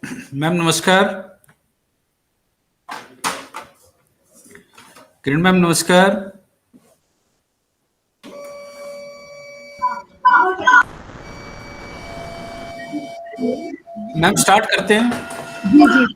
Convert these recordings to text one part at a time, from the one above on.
Ma'am नमस्कार। किरण ma'am नमस्कार। Ma'am start करते हैं। जी जी।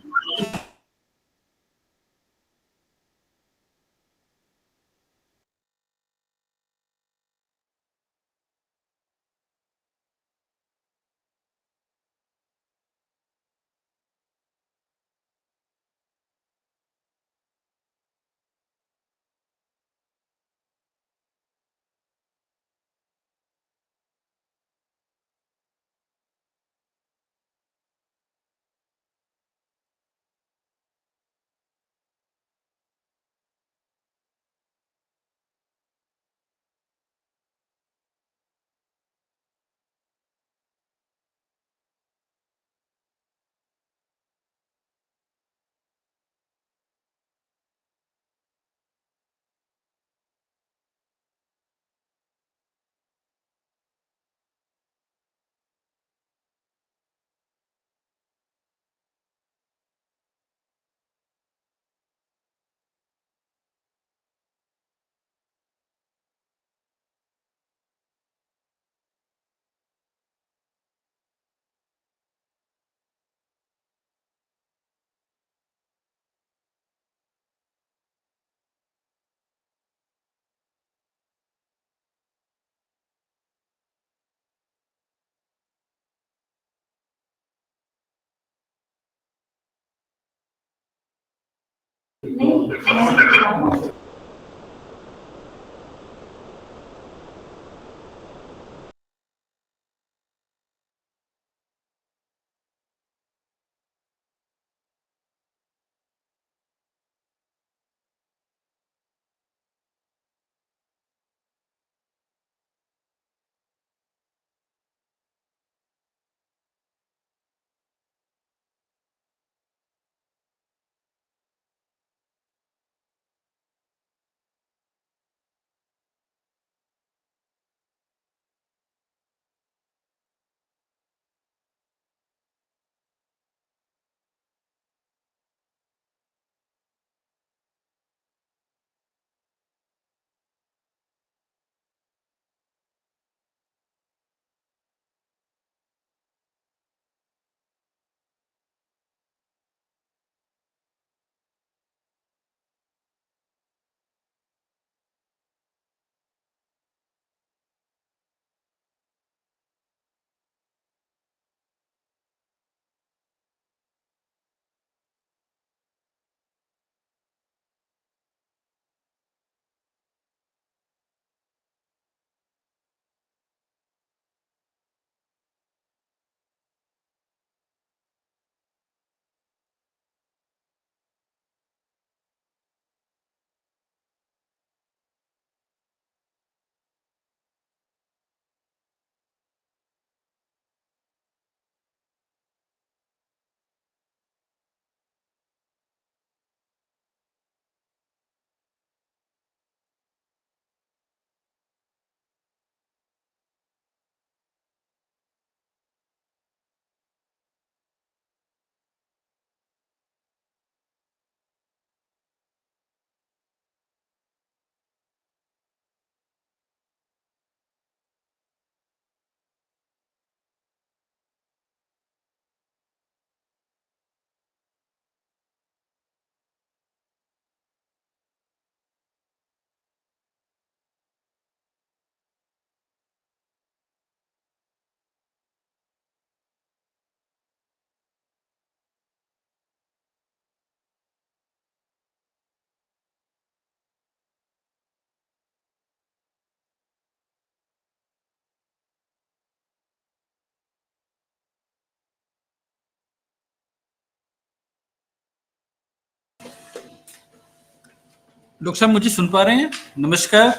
डॉक्टर साहब मुझे सुन पा रहे हैं? नमस्कार।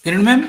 किरण मैम।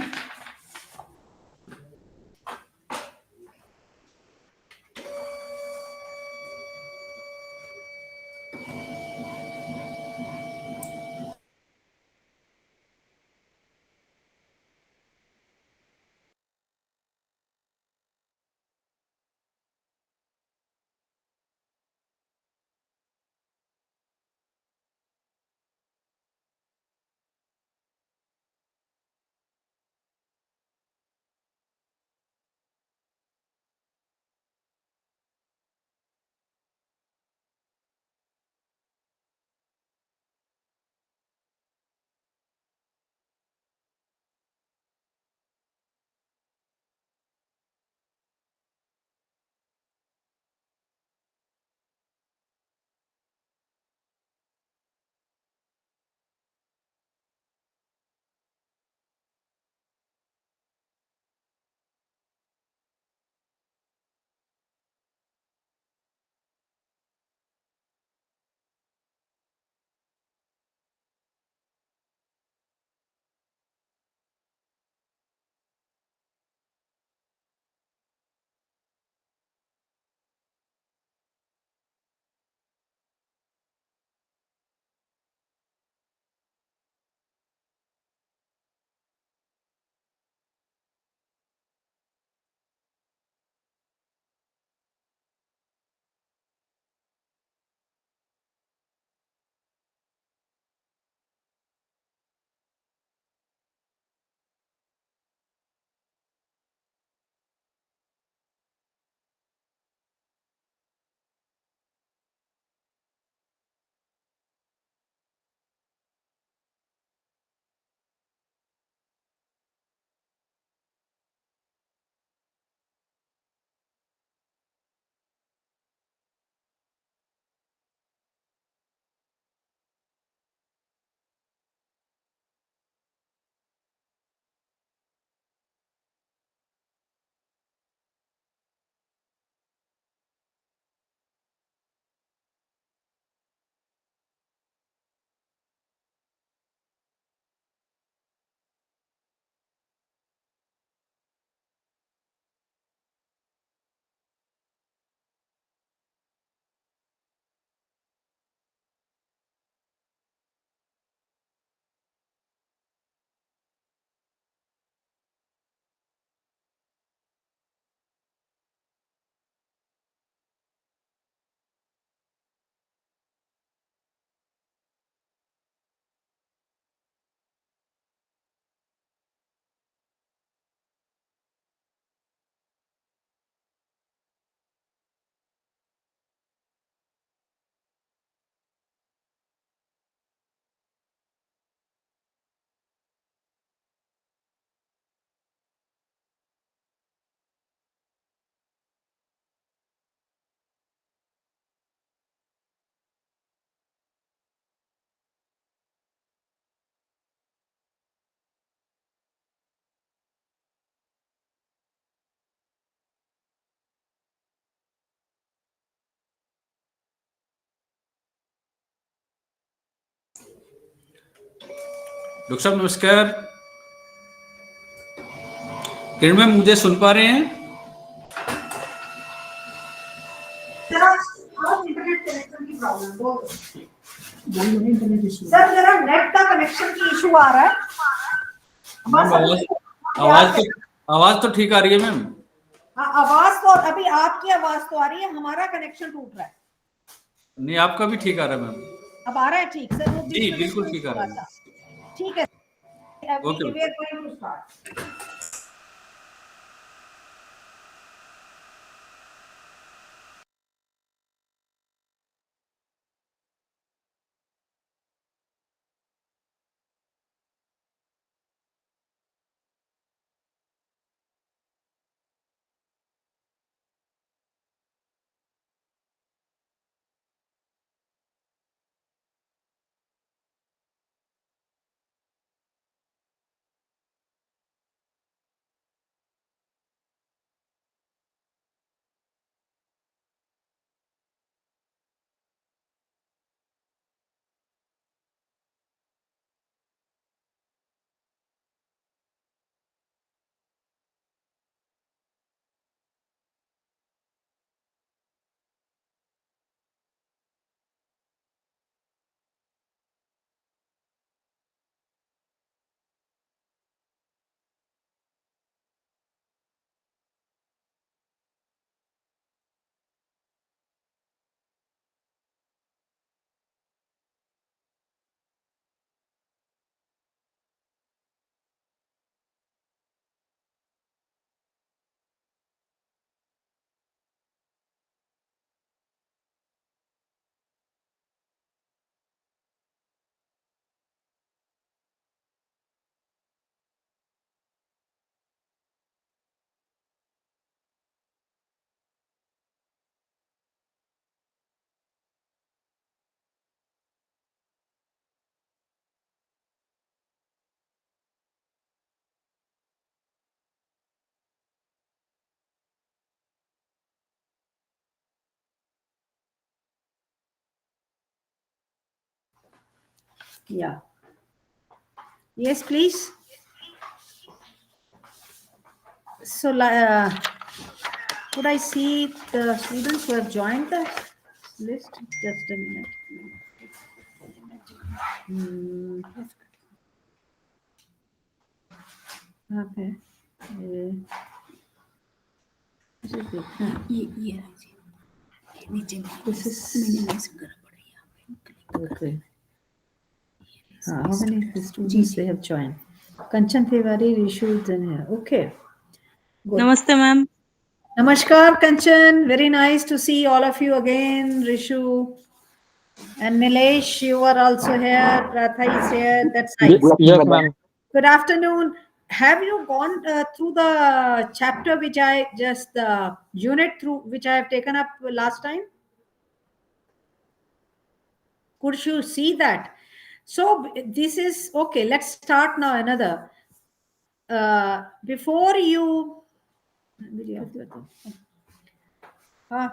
डॉक्टर साहब नमस्कार। किरण मैम मुझे सुन पा रहे हैं? इंटरनेट कनेक्शन की प्रॉब्लम सर, जरा नेट का कनेक्शन की इशू आ रहा है। आवाज तो ठीक आ रही है मैम। हाँ, आवाज तो अभी आपकी आवाज तो आ रही है, हमारा कनेक्शन टूट रहा है। नहीं, आपका भी ठीक आ रहा है मैम। अब आ रहा है ठीक सर? वो जी बिल्कुल ठीक आ रहा है। ठीक है। Okay. We are going to start. Yeah. Yes, please. So, could I see the students who have joined the list? Just a minute. Okay. This is it. This is okay. How many students they have joined? Kanchan Tiwari, Rishu, then okay. Good. Namaste, ma'am. Namaskar, Kanchan. Very nice to see all of you again. Rishu and Nilesh, you are also here. Pratha is here. That's nice. Yes, ma'am. Good afternoon. Have you gone through the chapter which I just the unit through which I have taken up last time? Could you see that? So this is okay. Let's start now. Another before you. हाँ,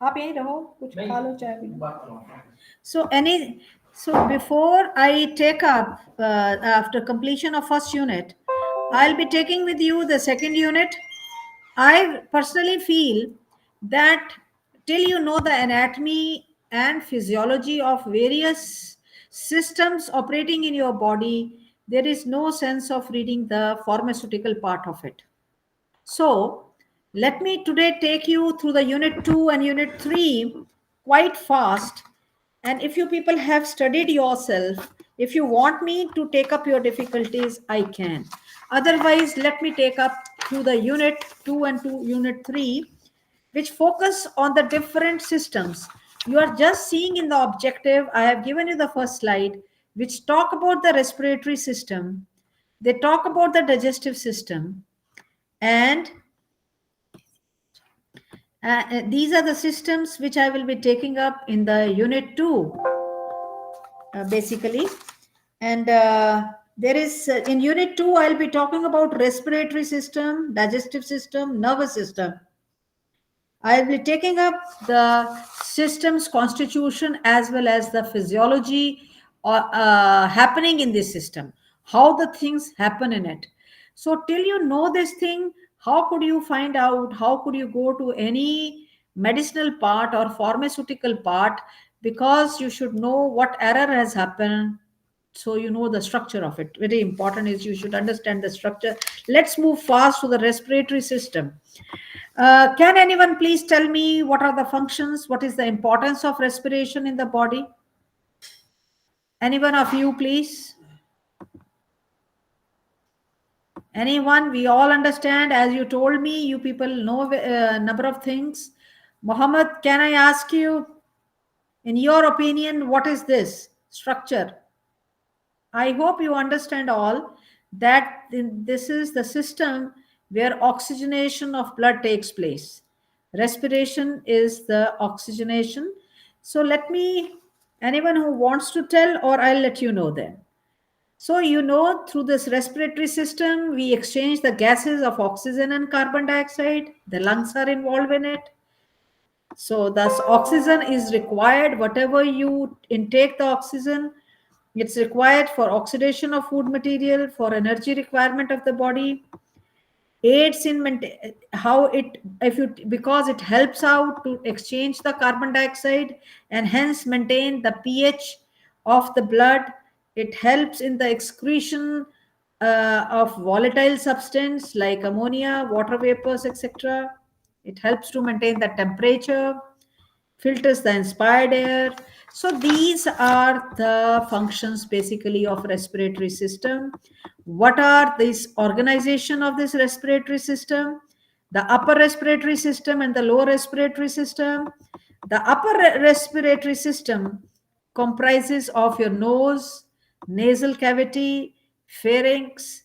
आप यहीं रहो, कुछ खा लो, चाय P low. So before I take up after completion of first unit, I'll be taking with you the second unit. I personally feel that till you know the anatomy and physiology of various systems operating in your body, there is no sense of reading the pharmaceutical part of it. So let me today take you through the unit 2 and unit 3 quite fast. And if you people have studied yourself, if you want me to take up your difficulties, I can. Otherwise, let me take up through the unit 2 and unit 3, which focus on the different systems. You are just seeing in the objective, I have given you the first slide, which talk about the respiratory system. They talk about the digestive system. And these are the systems which I will be taking up in the unit 2, basically. And there is, in unit 2, I'll be talking about respiratory system, digestive system, nervous system. I'll be taking up the system's constitution as well as the physiology happening in this system, how the things happen in it. So till you know this thing, how could you find out, how could you go to any medicinal part or pharmaceutical part? Because you should know what error has happened, so you know the structure of it. Very important is you should understand the structure. Let's move fast to the respiratory system. Can anyone please tell me what are the functions, what is the importance of respiration in the body? Any one of you, please? Anyone? We all understand, as you told me, you people know a number of things. Mohammed, can I ask you, in your opinion, what is this structure? I hope you understand all that this is the system where oxygenation of blood takes place. Respiration is the oxygenation. So let me, anyone who wants to tell, or I'll let you know then. So, you know, through this respiratory system, we exchange the gases of oxygen and carbon dioxide. The lungs are involved in it. So, thus, oxygen is required. Whatever you intake the oxygen, it's required for oxidation of food material, for energy requirement of the body, aids in how it, if you, because it helps out to exchange the carbon dioxide and hence maintain the pH of the blood. It helps in the excretion of volatile substance like ammonia, water vapors, etc. It helps to maintain the temperature, filters the inspired air. So these are the functions basically of respiratory system. What are this organization of this respiratory system? The upper respiratory system and the lower respiratory system. The upper respiratory system comprises of your nose, nasal cavity, pharynx.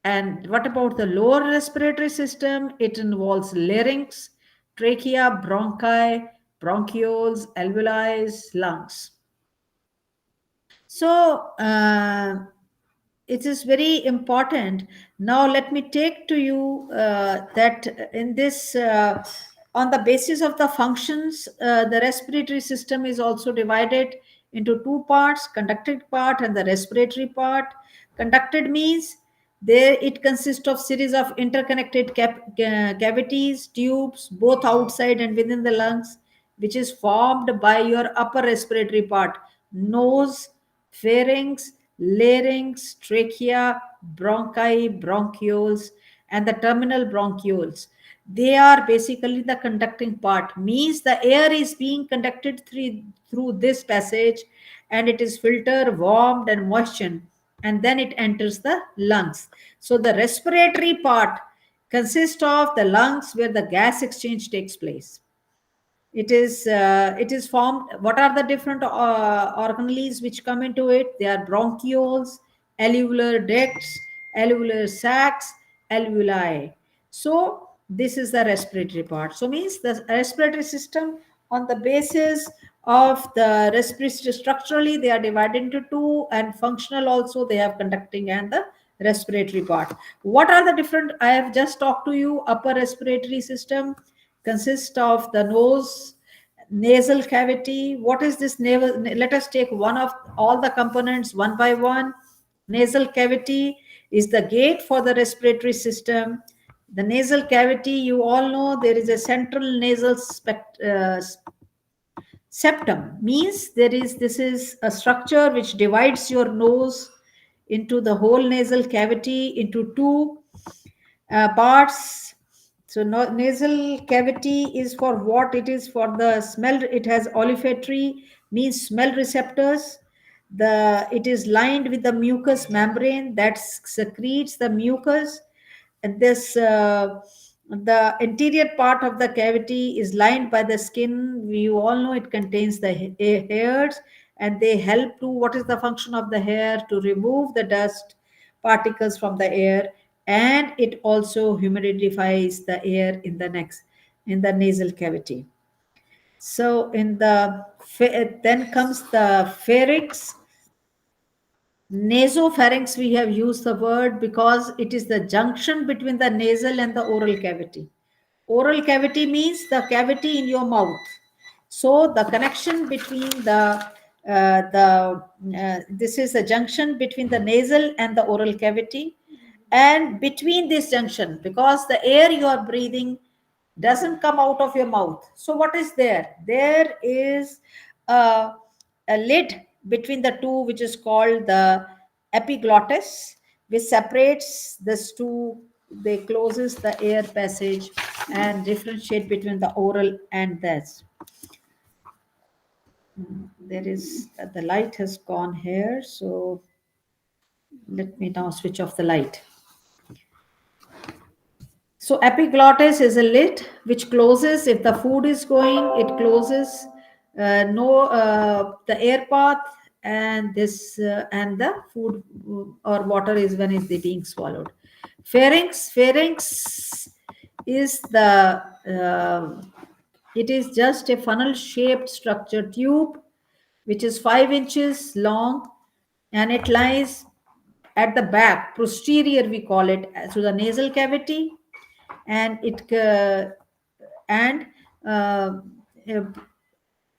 And what about the lower respiratory system? It involves larynx, trachea, bronchi, bronchioles, alveoli, lungs. So it is very important. Now let me take to you that in this, on the basis of the functions, the respiratory system is also divided into two parts: conducted part and the respiratory part. Conducted means there it consists of series of interconnected cavities, tubes, both outside and within the lungs, which is formed by your upper respiratory part: nose, pharynx, larynx, trachea, bronchi, bronchioles, and the terminal bronchioles. They are basically the conducting part, means the air is being conducted through this passage, and it is filtered, warmed, and moistened, and then it enters the lungs. So the respiratory part consists of the lungs where the gas exchange takes place. It is formed. What are the different organelles which come into it? They are bronchioles, alveolar ducts, alveolar sacs, alveoli. So this is the respiratory part. So means the respiratory system, on the basis of the respiratory, structurally they are divided into two, and functional also they have conducting and the respiratory part. What are the different? I have just talked to you. Upper respiratory system consists of the nose, nasal cavity. What is this nasal? Let us take one of all the components one by one. Nasal cavity is the gate for the respiratory system. The nasal cavity, you all know there is a central nasal septum, means this is a structure which divides your nose into the whole nasal cavity into two parts. So nasal cavity is for what? It is for the smell. It has olfactory, means smell receptors. It is lined with the mucous membrane that secretes the mucus. And this the interior part of the cavity is lined by the skin. You all know it contains the hairs, and they help to, what is the function of the hair? To remove the dust particles from the air, and it also humidifies the air in the next, in the nasal cavity. So in the then comes the pharynx. Nasopharynx, we have used the word because it is the junction between the nasal and the oral cavity. Oral cavity means the cavity in your mouth. So the connection between the This is a junction between the nasal and the oral cavity, and between this junction, because the air you are breathing doesn't come out of your mouth, so what is there? There is a, a lid between the two, which is called the epiglottis, which separates this two. They closes the air passage and differentiate between the oral and this. There is the light has gone here, so let me now switch off the light. So epiglottis is a lid which closes if the food is going, it closes the air path, and this and the food or water is when it's being swallowed. Pharynx is the it is just a funnel shaped structure tube which is 5 inches long, and it lies at the back, posterior we call it, through the nasal cavity, and and uh, uh,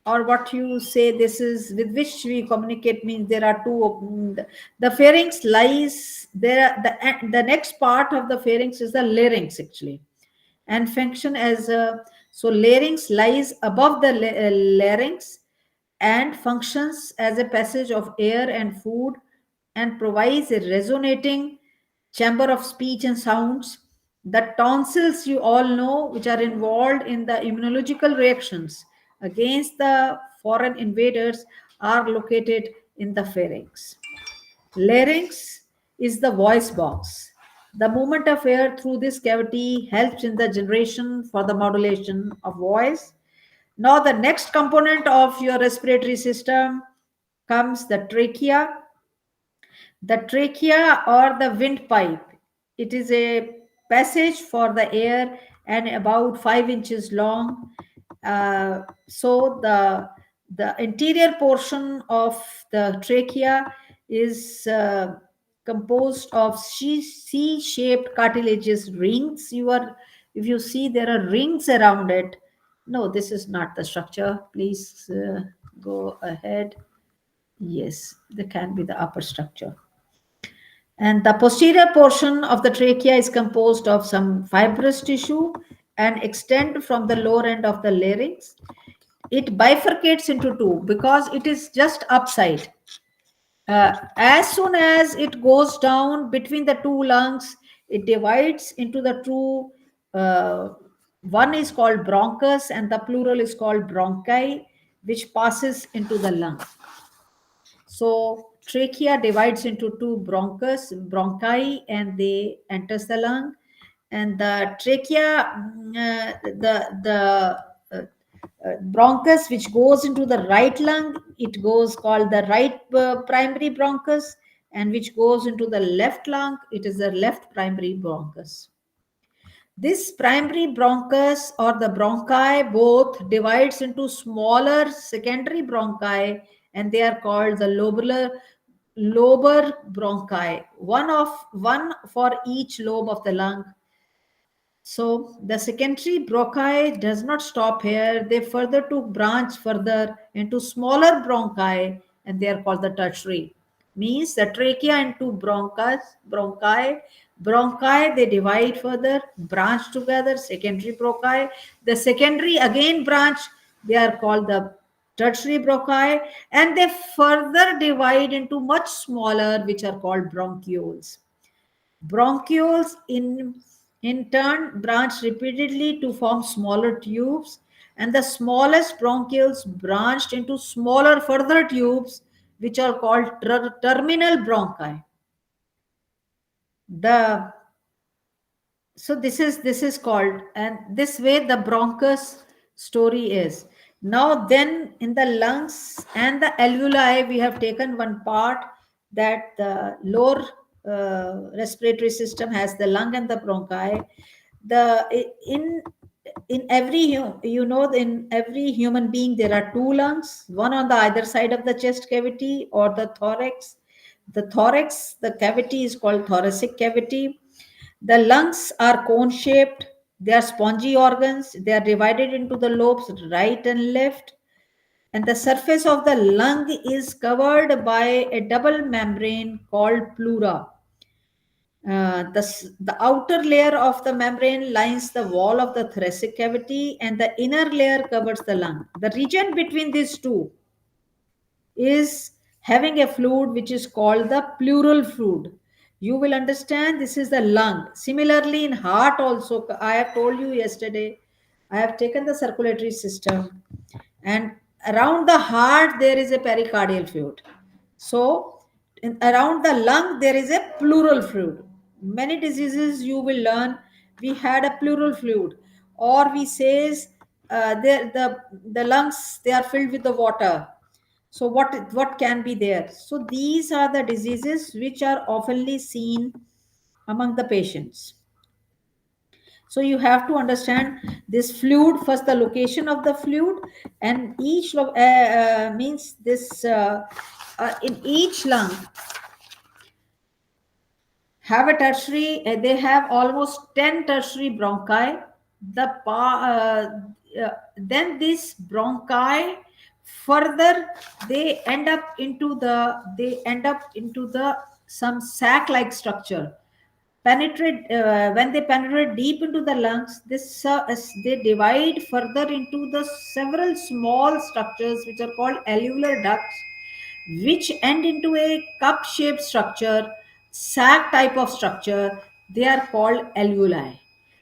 or what you say, this is with which we communicate, means there are two. The pharynx lies there. The next part of the pharynx is the larynx actually, and function as so larynx lies above the larynx and functions as a passage of air and food, and provides a resonating chamber of speech and sounds. The tonsils, you all know, which are involved in the immunological reactions against the foreign invaders, are located in the pharynx. Larynx is the voice box. The movement of air through this cavity helps in the generation for the modulation of voice. Now, the next component of your respiratory system comes the trachea. The trachea or the windpipe, it is a passage for the air and about 5 inches long. So the interior portion of the trachea is composed of C-shaped cartilaginous rings. If you see, there are rings around it. No, this is not the structure. Please go ahead. Yes, there can be the upper structure. And the posterior portion of the trachea is composed of some fibrous tissue and extend from the lower end of the larynx. It bifurcates into two because it is just upside. As soon as it goes down between the two lungs, it divides into the two. One is called bronchus and the plural is called bronchi, which passes into the lung. So trachea divides into two bronchi, and they enters the lung. And the trachea, bronchus, which goes into the right lung, it goes called the right primary bronchus, and which goes into the left lung, it is the left primary bronchus. This primary bronchus or the bronchi both divides into smaller secondary bronchi, and they are called the lobar bronchi, one for each lobe of the lung. So the secondary bronchi does not stop here. They further to branch further into smaller bronchi, and they are called the tertiary. Means the trachea into bronchi, they divide further, branch together, secondary bronchi. The secondary again branch, they are called the tertiary bronchi, and they further divide into much smaller, which are called bronchioles. Bronchioles in turn branch repeatedly to form smaller tubes, and the smallest bronchioles branched into smaller further tubes, which are called terminal bronchi. So this is called, and this way the bronchus story is. Now then, in the lungs and the alveoli, we have taken one part, that the lower respiratory system has the lung and the bronchi. In every in every human being there are two lungs, one on the either side of the chest cavity or the thorax. The cavity is called thoracic cavity. The lungs are cone shaped. They are spongy organs. They are divided into the lobes right and left. and the surface of the lung is covered by a double membrane called pleura. The outer layer of the membrane lines the wall of the thoracic cavity, and the inner layer covers the lung. The region between these two is having a fluid which is called the pleural fluid. You will understand this is the lung. Similarly, in heart also, I have told you yesterday, I have taken the circulatory system, and around the heart there is a pericardial fluid. So, around the lung there is a pleural fluid. Many diseases you will learn we had a pleural fluid, or we says the lungs they are filled with the water. So what can be there? So these are the diseases which are oftenly seen among the patients. So you have to understand this fluid first, the location of the fluid, and each means this in each lung have a tertiary. They have almost 10 tertiary bronchi. Then these bronchi further they end up into the some sac like structure. Penetrate when they penetrate deep into the lungs, they divide further into the several small structures which are called alveolar ducts, which end into a cup shaped structure, sac type of structure. They are called alveoli.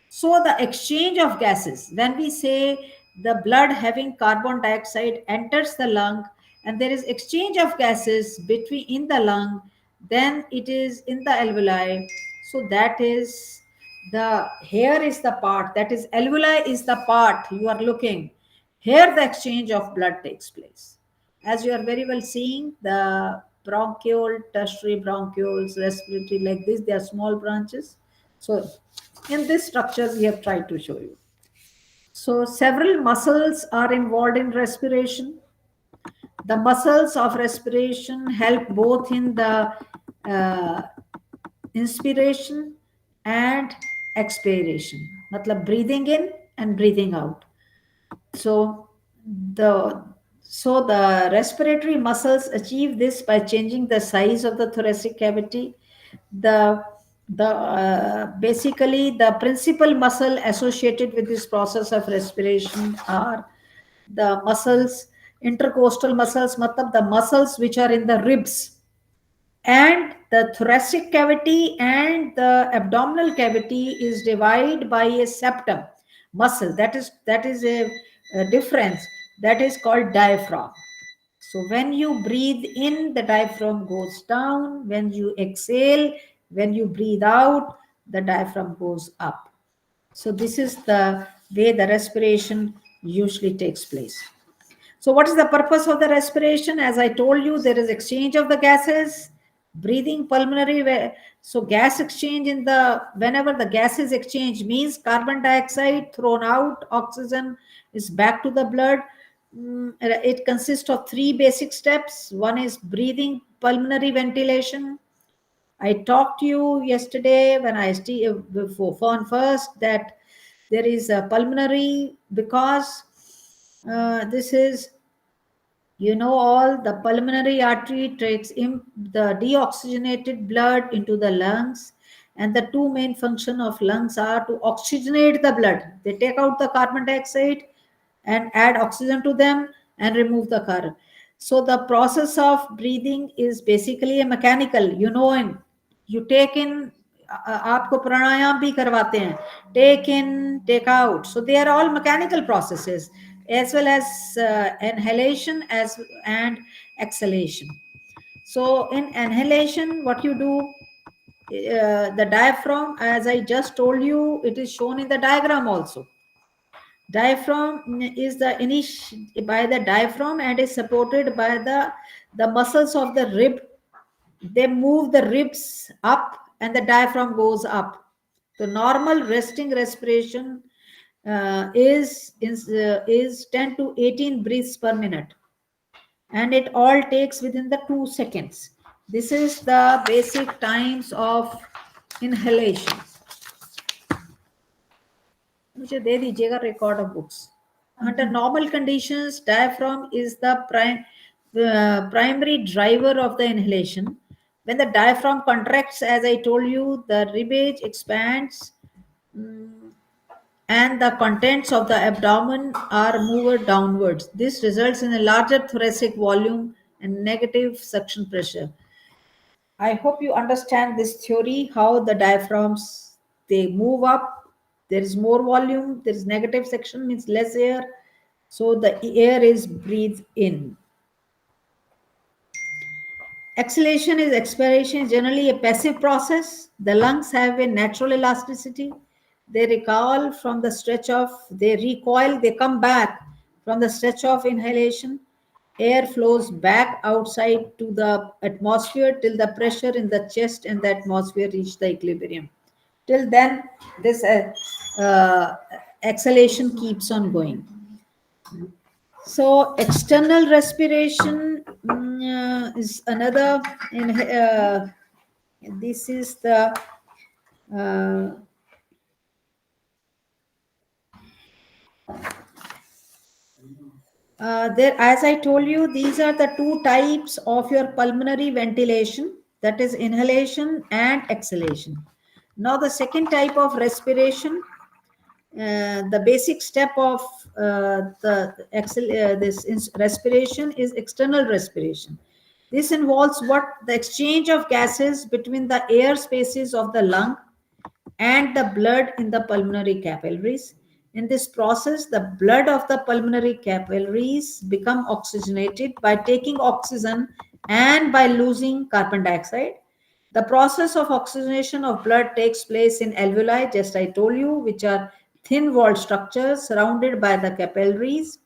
So the exchange of gases, when we say the blood having carbon dioxide enters the lung, and there is exchange of gases between in the lung, then it is in the alveoli. So that is the here is the part, that is alveoli is the part you are looking. Here the exchange of blood takes place. As you are very well seeing, the bronchiole, tertiary bronchioles, respiratory, like this, they are small branches. So in this structure we have tried to show you. So several muscles are involved in respiration. The muscles of respiration help both in the uh, inspiration and expiration, matlab breathing in and breathing out. So the the respiratory muscles achieve this by changing the size of the thoracic cavity. The basically the principal muscle associated with this process of respiration are the muscles, intercostal muscles, matlab the muscles which are in the ribs, and the thoracic cavity and the abdominal cavity is divided by a septum muscle. That is a difference, that is called diaphragm. So when you breathe in, the diaphragm goes down. When you exhale, when you breathe out, the diaphragm goes up. So this is the way the respiration usually takes place. So what is the purpose of the respiration? As I told you, there is exchange of the gases, breathing, pulmonary. So gas exchange whenever the gases exchange means carbon dioxide thrown out, oxygen is back to the blood. It consists of three basic steps. One is breathing, pulmonary ventilation. I talked to you yesterday when I before first that there is a pulmonary, because this is, all the pulmonary artery takes the deoxygenated blood into the lungs, and the two main function of lungs are to oxygenate the blood. They take out the carbon dioxide and add oxygen to them and remove the carbon. So the process of breathing is basically a mechanical, and you take in, आपको प्राणायाम भी करवाते हैं, take in, take out. So they are all mechanical processes, as well as inhalation and exhalation. So in inhalation, what you do, the diaphragm, as I just told you, it is shown in the diagram also. Diaphragm is by the diaphragm and is supported by the muscles of the rib. They move the ribs up and the diaphragm goes up. The normal resting respiration is 10 to 18 breaths per minute, and it all takes within the 2 seconds. This is the basic times of inhalation. मुझे दे दीजिएगा record of books. under normal conditions, diaphragm is the primary driver of the inhalation. When the diaphragm contracts, as I told you, the ribcage expands, and the contents of the abdomen are moved downwards. This results in a larger thoracic volume and negative suction pressure. I hope you understand this theory, how the diaphragms, they move up, there is more volume, there is negative suction, means less air, so the air is breathed in. Exhalation is expiration, generally a passive process. The lungs have a natural elasticity. They recoil from the stretch of, they come back from the stretch of inhalation. Air flows back outside to the atmosphere till the pressure in the chest and the atmosphere reach the equilibrium. Till then, this exhalation keeps on going. So external respiration is another. This is the there. As I told you, these are the two types of your pulmonary ventilation. That is inhalation and exhalation. Now the second type of respiration. The basic step of respiration is external respiration. This involves what? The exchange of gases between the air spaces of the lung and the blood in the pulmonary capillaries. In this process, the blood of the pulmonary capillaries become oxygenated by taking oxygen and by losing carbon dioxide. The process of oxygenation of blood takes place in alveoli, just I told you, which are thin walled structures surrounded by the capillaries.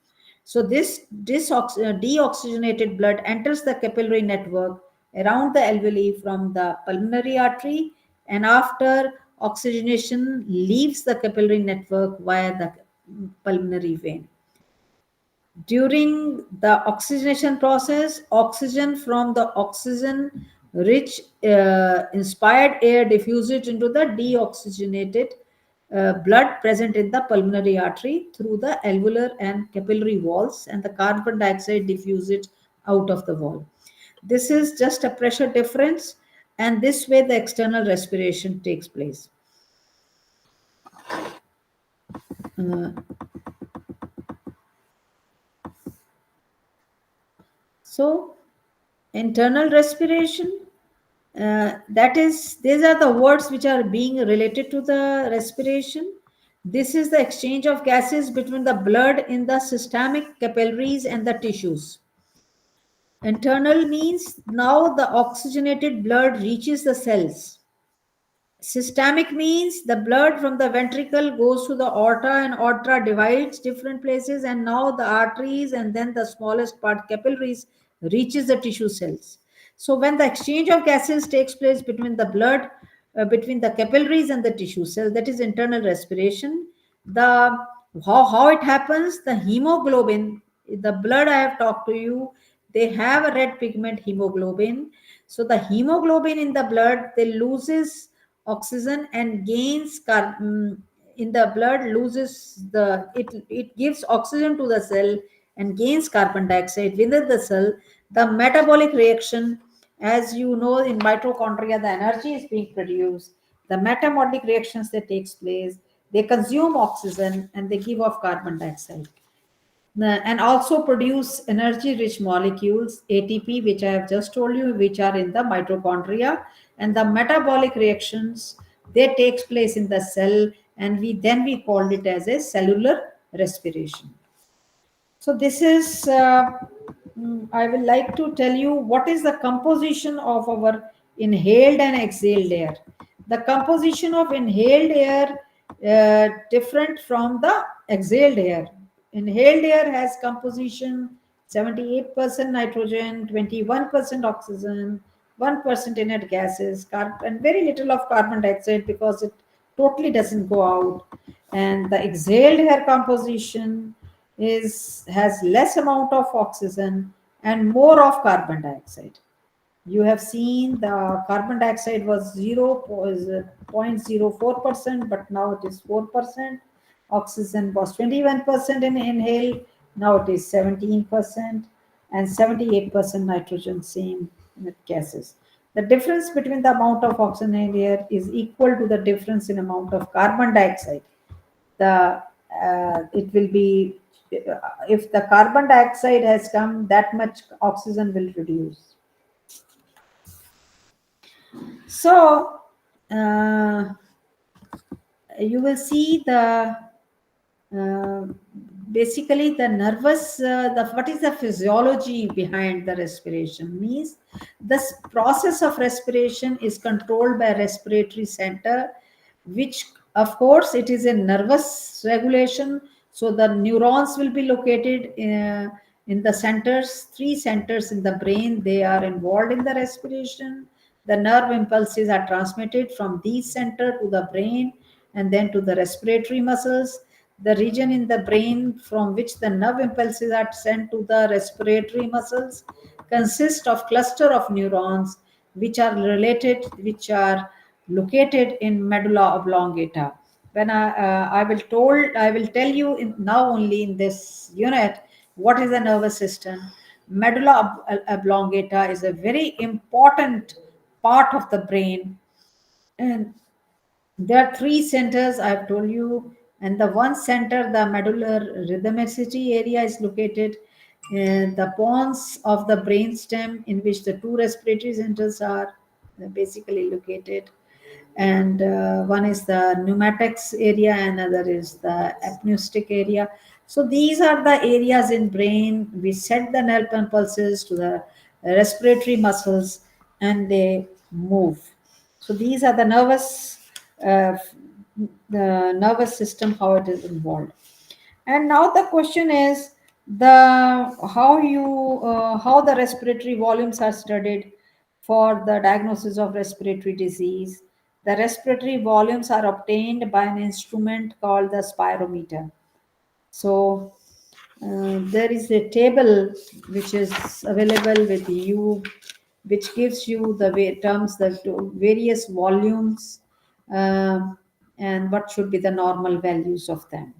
So this deoxygenated blood enters the capillary network around the alveoli from the pulmonary artery, and after oxygenation leaves the capillary network via the pulmonary vein. During the oxygenation process, oxygen from the oxygen rich inspired air diffuses into the deoxygenated blood present in the pulmonary artery through the alveolar and capillary walls, and the carbon dioxide diffuses out of the wall. This is just a pressure difference, and this way the external respiration takes place. So, internal respiration, that is, these are the words which are being related to the respiration. This is the exchange of gases between the blood in the systemic capillaries and the tissues. Internal means now the oxygenated blood reaches the cells. Systemic means the blood from the ventricle goes to the aorta, and aorta divides different places, and now the arteries and then the smallest part, capillaries, reaches the tissue cells. So when the exchange of gases takes place between the blood, between the capillaries and the tissue cell, that is internal respiration. The how it happens, the hemoglobin, the blood I have talked to you, they have a red pigment, hemoglobin. So the hemoglobin in the blood, they loses oxygen and gains in the blood, loses the it gives oxygen to the cell and gains carbon dioxide within the cell. The metabolic reaction, as you know, in mitochondria the energy is being produced. The metabolic reactions that takes place, they consume oxygen and they give off carbon dioxide, and also produce energy rich molecules, ATP, which I have just told you, which are in the mitochondria. And the metabolic reactions, they takes place in the cell, and we called it as a cellular respiration. So this is I will like to tell you what is the composition of our inhaled and exhaled air. The composition of inhaled air different from the exhaled air. Inhaled air has composition 78% nitrogen, 21% oxygen, 1% inert gases, and very little of carbon dioxide because it totally doesn't go out. And the exhaled air composition has less amount of oxygen and more of carbon dioxide. You have seen the carbon dioxide was 0.04%, but now it is 4%. Oxygen was 21% in inhale, now it is 17%, and 78% nitrogen, same gases. The difference between the amount of oxygen in air is equal to the difference in amount of carbon dioxide. It will be, if the carbon dioxide has come, that much oxygen will reduce. So you will see the uh, basically the nervous what is the physiology behind the respiration means this process of respiration is controlled by respiratory center, which of course it is a nervous regulation. So the neurons will be located in the centers, three centers in the brain, they are involved in the respiration. The nerve impulses are transmitted from these center to the brain and then to the respiratory muscles. The region in the brain from which the nerve impulses are sent to the respiratory muscles consists of cluster of neurons which are located in medulla oblongata. When I will tell you now only in this unit what is the nervous system. Medulla oblongata is a very important part of the brain, and there are three centers I've told you, and the one center, the medullary rhythmicity area, is located in the pons of the brainstem, in which the two respiratory centers are basically located. And one is the pneumatics area, and another is the apneustic area. So these are the areas in brain. We set the nerve impulses to the respiratory muscles, and they move. So these are uh, the nervous system, how it is involved. And now the question is how the respiratory volumes are studied for the diagnosis of respiratory disease. The respiratory volumes are obtained by an instrument called the spirometer. So there is a table which is available with you, which gives you the terms, the various volumes, and what should be the normal values of them.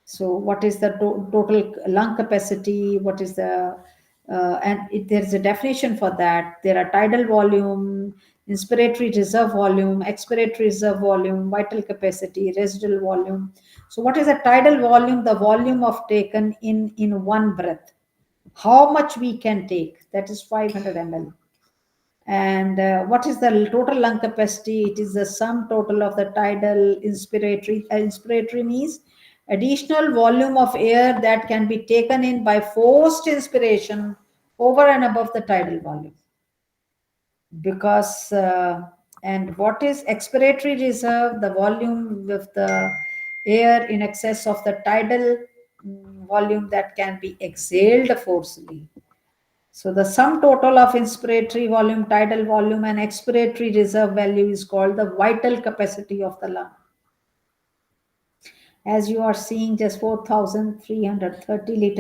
So what is the total lung capacity? What is the there's a definition for that. There are tidal volume, inspiratory reserve volume, expiratory reserve volume, vital capacity, residual volume. So what is the tidal volume? The volume of taken in one breath. How much we can take? That is 500 ml. And what is the total lung capacity? It is the sum total of the tidal, inspiratory. Inspiratory means additional volume of air that can be taken in by forced inspiration over and above the tidal volume. Because and what is expiratory reserve? The volume of the air in excess of the tidal volume that can be exhaled forcibly. So the sum total of inspiratory volume, tidal volume, and expiratory reserve value is called the vital capacity of the lung. As you are seeing, just 4,330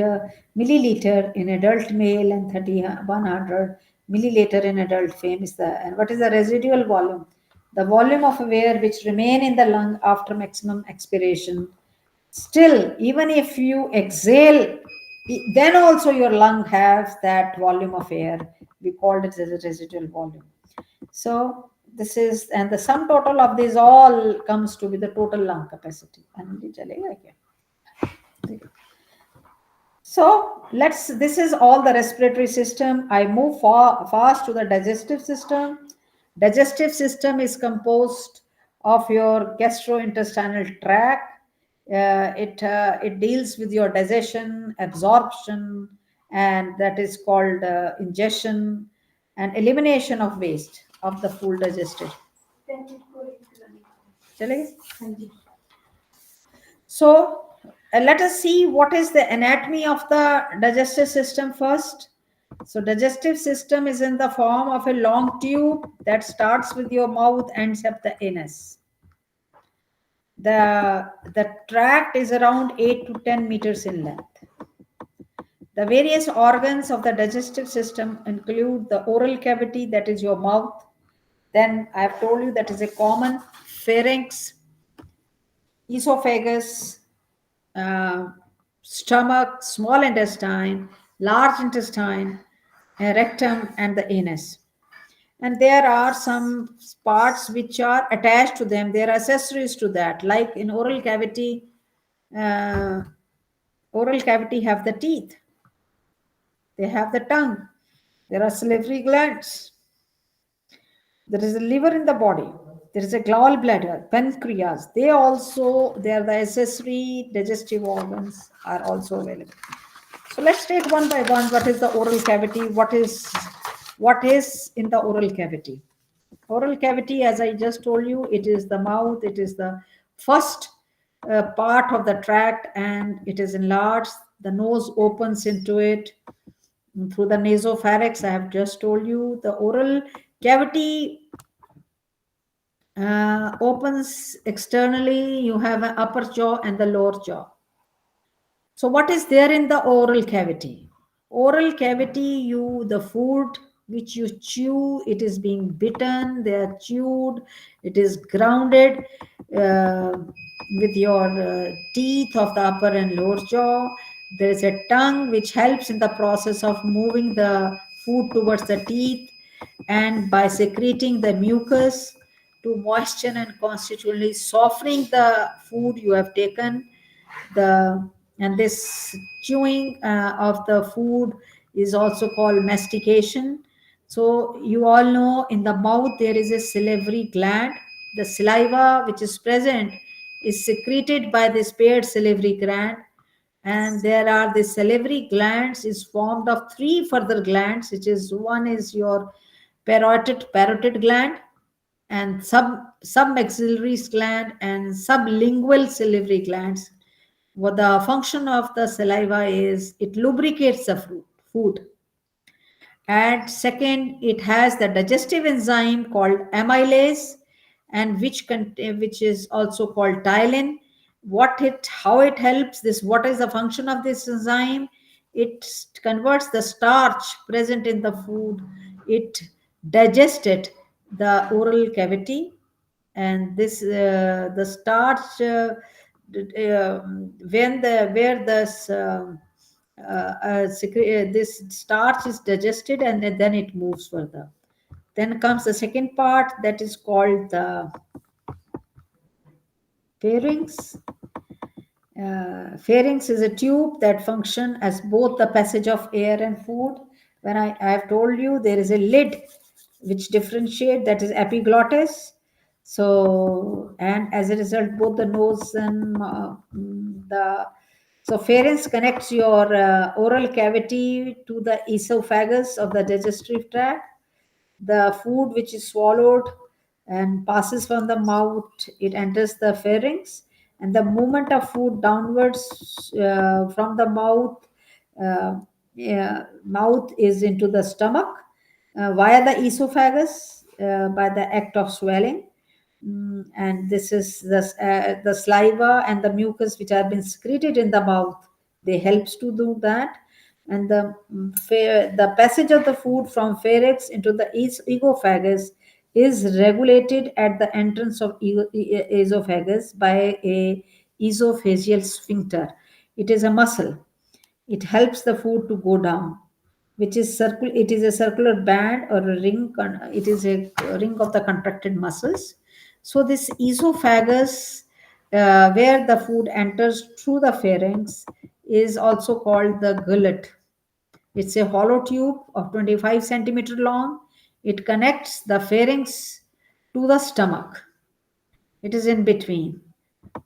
milliliter in adult male and 3,100 milliliter in adult female is the. And what is the residual volume? The volume of air which remain in the lung after maximum expiration. Still, even if you exhale, then also your lung has that volume of air. We called it as a residual volume. So this is, and the sum total of this all comes to be the total lung capacity. So this is all the respiratory system. I move fast to the digestive system. Digestive system is composed of your gastrointestinal tract. It deals with your digestion, absorption, and that is called ingestion and elimination of waste of the food digested. So let us see what is the anatomy of the digestive system first. So digestive system is in the form of a long tube that starts with your mouth, ends up the anus. The tract is around 8 to 10 meters in length. The various organs of the digestive system include the oral cavity, that is your mouth. Then I have told you that is a common pharynx, esophagus, uh, stomach, small intestine, large intestine, rectum, and the anus. And there are some parts which are attached to them. They are accessories to that, like in oral cavity. Uh, oral cavity have the teeth. They have the tongue. There are salivary glands. There is a liver in the body. There is a gallbladder, pancreas. They are the accessory digestive organs are also available. So let's take one by one. What is the oral cavity? What is in the oral cavity? Oral cavity, as I just told you, it is the mouth. It is the first part of the tract, and it is enlarged. The nose opens into it through the nasopharynx. I have just told you the oral cavity opens externally. You have an upper jaw and the lower jaw. So what is there in the oral cavity? Oral cavity, the food which you chew, it is being bitten, they are chewed, it is grounded uh, with your teeth of the upper and lower jaw. There is a tongue which helps in the process of moving the food towards the teeth, and by secreting the mucus to moisten and constitutionally softening the food you have taken. The and this chewing of the food is also called mastication. So you all know in the mouth there is a salivary gland. The saliva which is present is secreted by this paired salivary gland, and there are the salivary glands is formed of three further glands, which is one is your parotid gland, and submaxillary gland, and sublingual salivary glands. What the function of the saliva is, it lubricates the food. And second, it has the digestive enzyme called amylase, and which is also called ptyalin. How it helps this? What is the function of this enzyme? It converts the starch present in the food. It digests it, the oral cavity, and this the starch when the where this this starch is digested, and then it moves further. Then comes the second part, that is called the pharynx. Pharynx is a tube that function as both the passage of air and food. When I have told you there is a lid which differentiate, that is epiglottis. So, and as a result, both the nose and the so pharynx connects your oral cavity to the esophagus of the digestive tract. The food which is swallowed and passes from the mouth, it enters the pharynx, and the movement of food downwards from the uh, mouth is into the stomach via the esophagus by the act of swelling. And this is the saliva and the mucus which have been secreted in the mouth. They helps to do that, and the passage of the food from pharynx into the esophagus is regulated at the entrance of esophagus by a esophageal sphincter. It is a muscle. It helps the food to go down, which is circle. It is a circular band or a ring. It is a ring of the contracted muscles. So this esophagus, where the food enters through the pharynx, is also called the gullet. It's a hollow tube of 25 centimeter long. It connects the pharynx to the stomach. It is in between.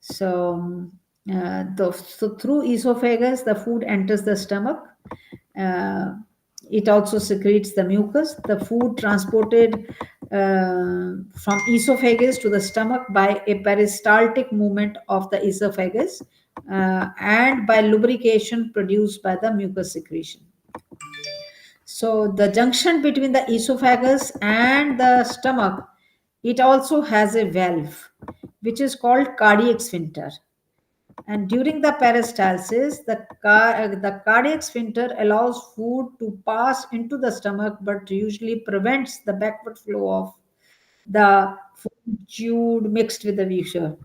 So, so through esophagus, the food enters the stomach. Uh, it also secretes the mucus. The food transported from esophagus to the stomach by a peristaltic movement of the esophagus and by lubrication produced by the mucus secretion. So the junction between the esophagus and the stomach, it also has a valve which is called cardiac sphincter. And during the peristalsis, the cardiac sphincter allows food to pass into the stomach, but usually prevents the backward flow of the food chewed mixed with the viscera.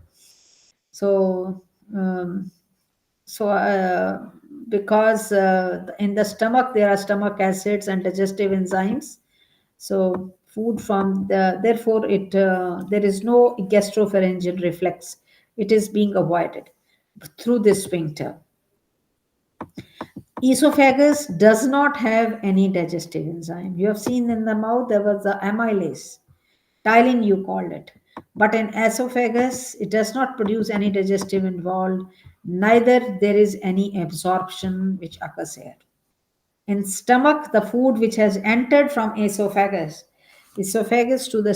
So, um, so because in the stomach there are stomach acids and digestive enzymes. So food from the therefore it there is no gastropharyngeal reflex. It is being avoided through this sphincter. Esophagus does not have any digestive enzyme. You have seen in the mouth there was the amylase, Tylen you called it. But in esophagus, it does not produce any digestive involved, neither there is any absorption which occurs here. In stomach, the food which has entered from esophagus to the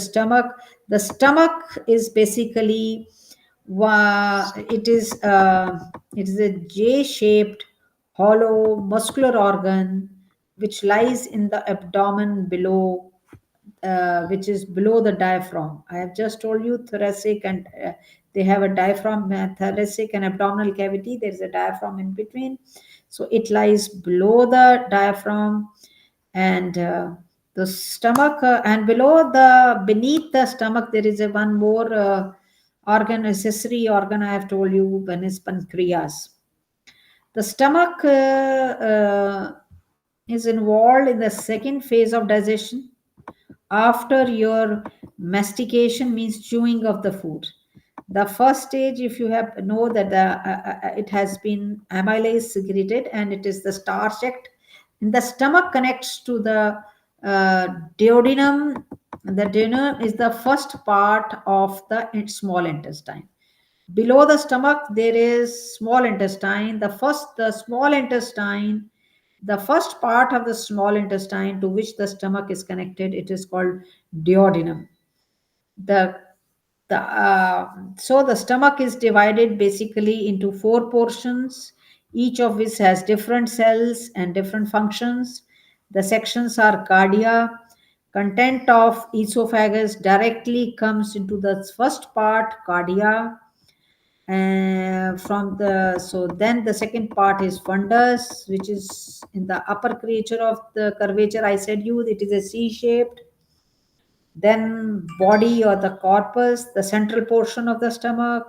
stomach is basically it is a J-shaped hollow muscular organ which lies in the abdomen below, which is below the diaphragm. I have just told you thoracic and they have a diaphragm, thoracic and abdominal cavity. There is a diaphragm in between. So it lies below the diaphragm and the stomach, and beneath the stomach, there is a one more accessory organ I have told you, one is pancreas. The stomach is involved in the second phase of digestion after your mastication, means chewing of the food. The first stage, if you have know that it has been amylase secreted and it is the starch act in the stomach connects to the duodenum. The duodenum is the first part of the small intestine. Below the stomach there is small intestine. The first part of the small intestine to which the stomach is connected, it is called duodenum. So the stomach is divided basically into four portions, each of which has different cells and different functions. The sections are cardia. Content of esophagus directly comes into the first part, cardia. Then the second part is fundus, which is in the upper creature of the curvature. I said you it is a C-shaped. Then body or the corpus, the central portion of the stomach,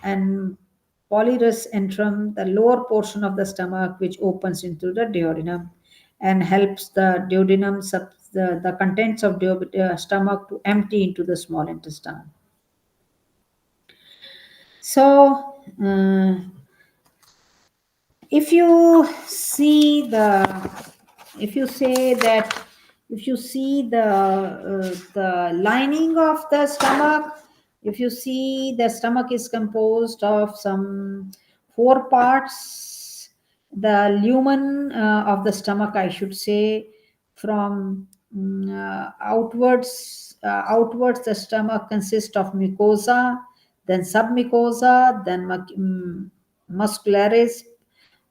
and polyrus antrum, the lower portion of the stomach, which opens into the duodenum and helps the duodenum, the contents of stomach to empty into the small intestine. So, if you see the lining of the stomach, if you see the stomach is composed of some four parts. The lumen of the stomach, I should say, from outwards the stomach consists of mucosa, then submucosa, then muscularis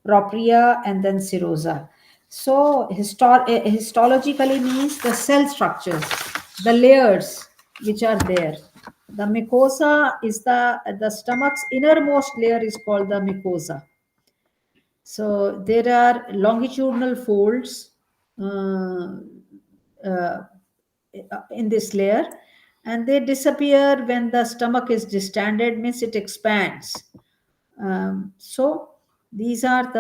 propria, and then serosa. So histologically means the cell structures, the layers which are there. The mucosa is the stomach's innermost layer is called the mucosa. So there are longitudinal folds uh, in this layer, and they disappear when the stomach is distended, means it expands. So these are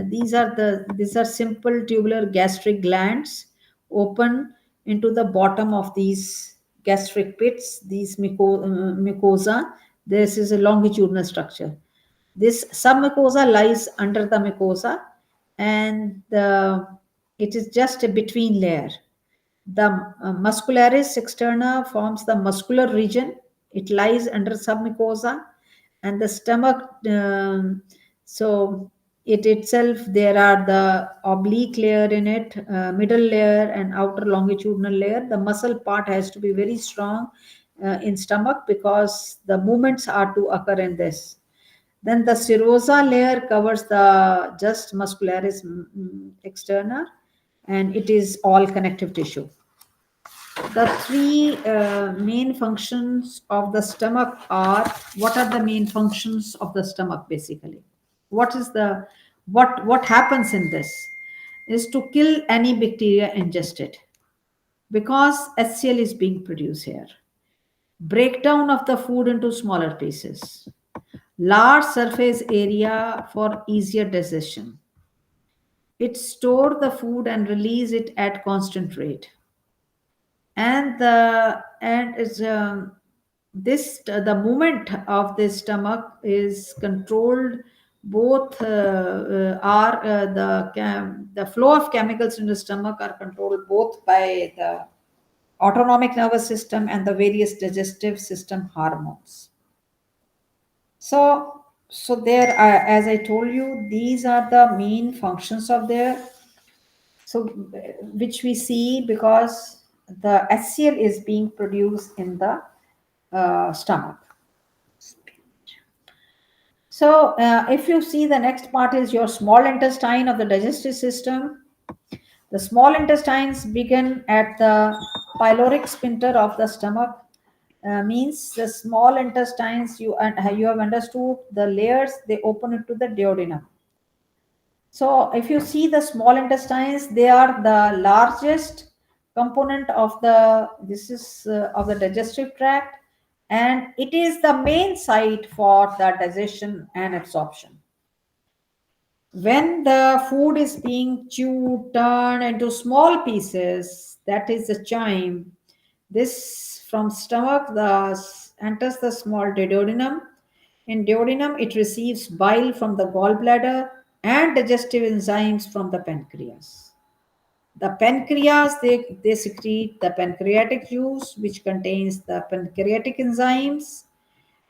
these are simple tubular gastric glands open into the bottom of these gastric pits, these mucosa. This is a longitudinal structure. This submucosa lies under the mucosa, and it is just a between layer. The muscularis externa forms the muscular region. It lies under submucosa, and the stomach. So it itself, there are the oblique layer in it, middle layer, and outer longitudinal layer. The muscle part has to be very strong in stomach because the movements are to occur in this. Then the serosa layer covers the just muscularis externa, and it is all connective tissue. The three main functions of the stomach are, what are the main functions of the stomach basically? What happens in this is to kill any bacteria ingested, because HCl is being produced here. breakdown of the food into smaller pieces, large surface area for easier digestion. It store the food and release it at constant rate. And it's this the movement of the stomach is controlled. Both are the flow of chemicals in the stomach are controlled both by the autonomic nervous system and the various digestive system hormones. So there as I told you, these are the main functions of their, so which we see because the HCl is being produced in the stomach. So if you see, the next part is your small intestine of the digestive system. The small intestines begin at the pyloric sphincter of the stomach. Means the small intestines, you have understood the layers, they open into the duodenum. So if you see the small intestines, they are the largest component of the of the digestive tract, and it is the main site for the digestion and absorption. When the food is being chewed, turned into small pieces, that is the chyme. This from stomach enters the small duodenum. In duodenum, it receives bile from the gallbladder and digestive enzymes from the pancreas. The pancreas, they secrete the pancreatic juice, which contains the pancreatic enzymes,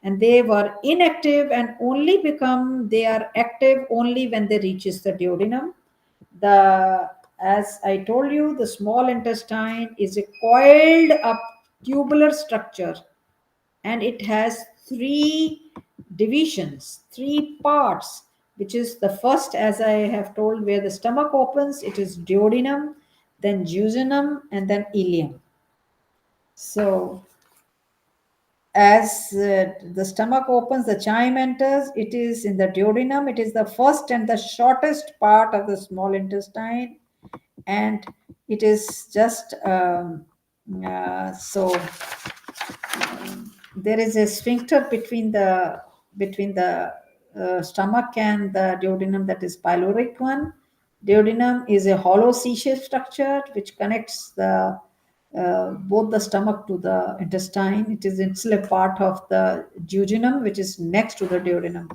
and they were inactive and only become they are active only when they reaches the duodenum. The As I told you, the small intestine is a coiled up tubular structure, and it has three divisions, three parts, which is the first, as I have told, where the stomach opens, it is duodenum, then jejunum, and then ileum. So as the stomach opens, the chyme enters, it is in the duodenum, it is the first and the shortest part of the small intestine, and it is just there is a sphincter between the stomach and the duodenum, that is pyloric one. Duodenum is a hollow C-shaped structure which connects the both the stomach to the intestine. It is still a part of the jejunum, which is next to the duodenum.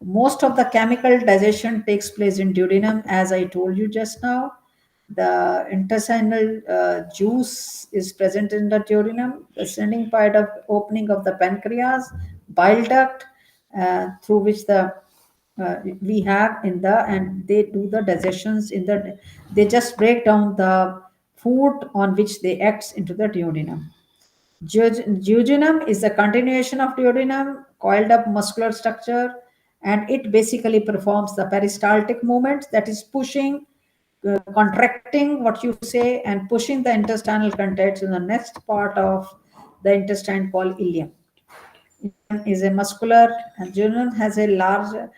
Most of the chemical digestion takes place in duodenum, as I told you just now. The intestinal juice is present in the duodenum, the ascending part of opening of the pancreas, bile duct, through which the we have in the, and they do the digestions in the, they just break down the food on which they act into the duodenum. Jejunum is a continuation of duodenum, coiled up muscular structure, and it basically performs the peristaltic movement, that is pushing, contracting what you say, and pushing the intestinal contents in the next part of the intestine called ileum. Ileum is a muscular, and jejunum has a large.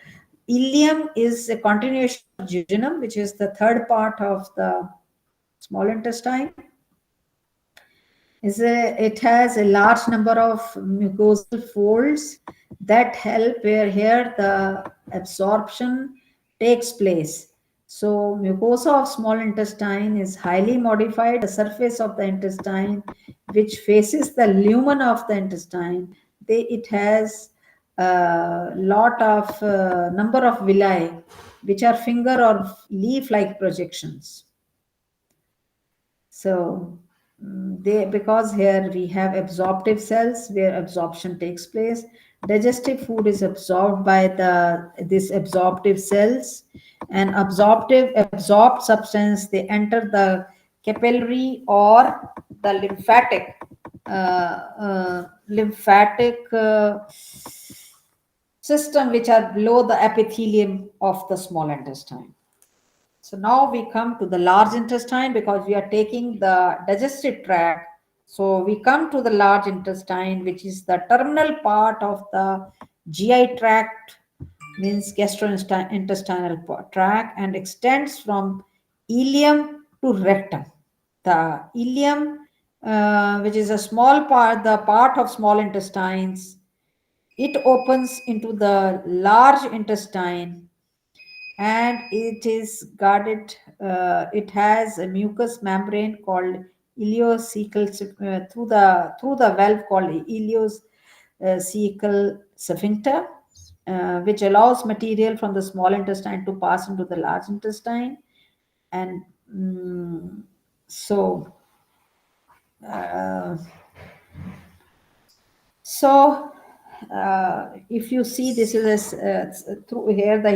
Ileum is a continuation of jejunum, which is the third part of the small intestine. It has a large number of mucosal folds that help where here the absorption takes place. So mucosa of small intestine is highly modified. The surface of the intestine, which faces the lumen of the intestine, it has a lot of number of villi, which are finger or leaf-like projections. So because here we have absorptive cells where absorption takes place. Digestive food is absorbed by this absorptive cells, and absorbed substance, they enter the capillary or the lymphatic system, which are below the epithelium of the small intestine. So now we come to the large intestine, because we are taking the digestive tract. So we come to the large intestine, which is the terminal part of the GI tract, means gastrointestinal tract, and extends from ileum to rectum. The ileum which is a small part, the part of small intestines. It opens into the large intestine, and it is guarded. It has a mucous membrane called ileocecal through the valve called ileocecal sphincter, which allows material from the small intestine to pass into the large intestine. And so uh, so if you see, this is through here the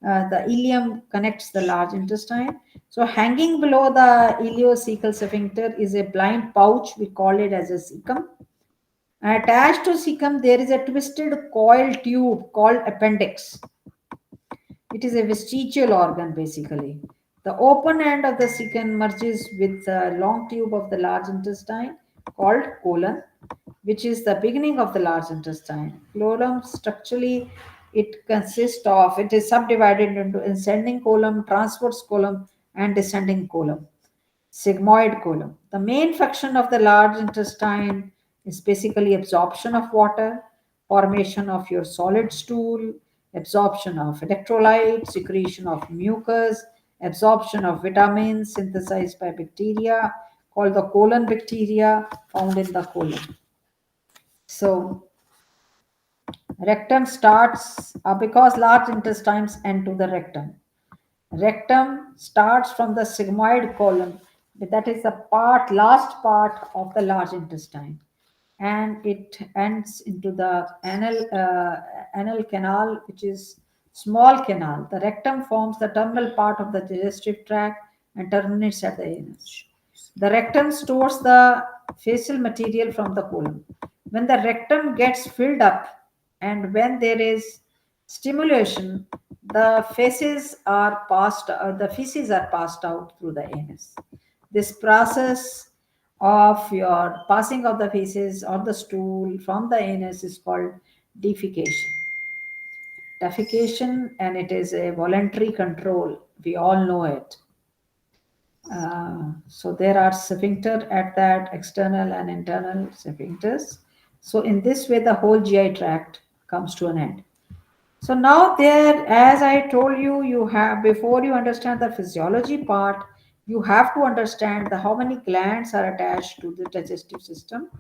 ileum connects the large intestine. So hanging below the ileocecal sphincter is a blind pouch. We call it as a cecum. Attached to cecum, there is a twisted coil tube called appendix. It is a vestigial organ basically. The open end of the cecum merges with the long tube of the large intestine called colon, which is the beginning of the large intestine. Colon structurally, it is subdivided into ascending colon, transverse colon, and descending colon, sigmoid colon. The main function of the large intestine is basically absorption of water, formation of your solid stool, absorption of electrolytes, secretion of mucus, absorption of vitamins synthesized by bacteria called the colon bacteria found in the colon. So rectum starts because large intestines enter the rectum. Rectum starts from the sigmoid colon, that is the last part of the large intestine, and it ends into the anal canal, which is small canal. The rectum forms the terminal part of the digestive tract and terminates at the anus. The rectum stores the facial material from the colon. When the rectum gets filled up and when there is stimulation, the feces are passed out through the anus. This process of your passing of the feces or the stool from the anus is called defecation. Defecation, and it is a voluntary control. We all know it. So there are sphincter at that, external and internal sphincters. So in this way, the whole GI tract comes to an end. So now there, as I told you, you have, before you understand the physiology part, you have to understand how many glands are attached to the digestive system.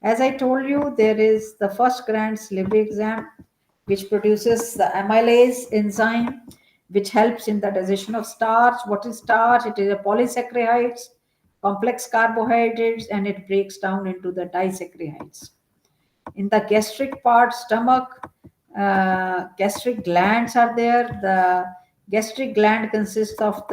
As I told you, there is the first gland, salivary gland, which produces the amylase enzyme, which helps in the digestion of starch. What is starch? It is a polysaccharides, complex carbohydrates, and it breaks down into the disaccharides. In the gastric part, stomach, gastric glands are there. The gastric gland consists of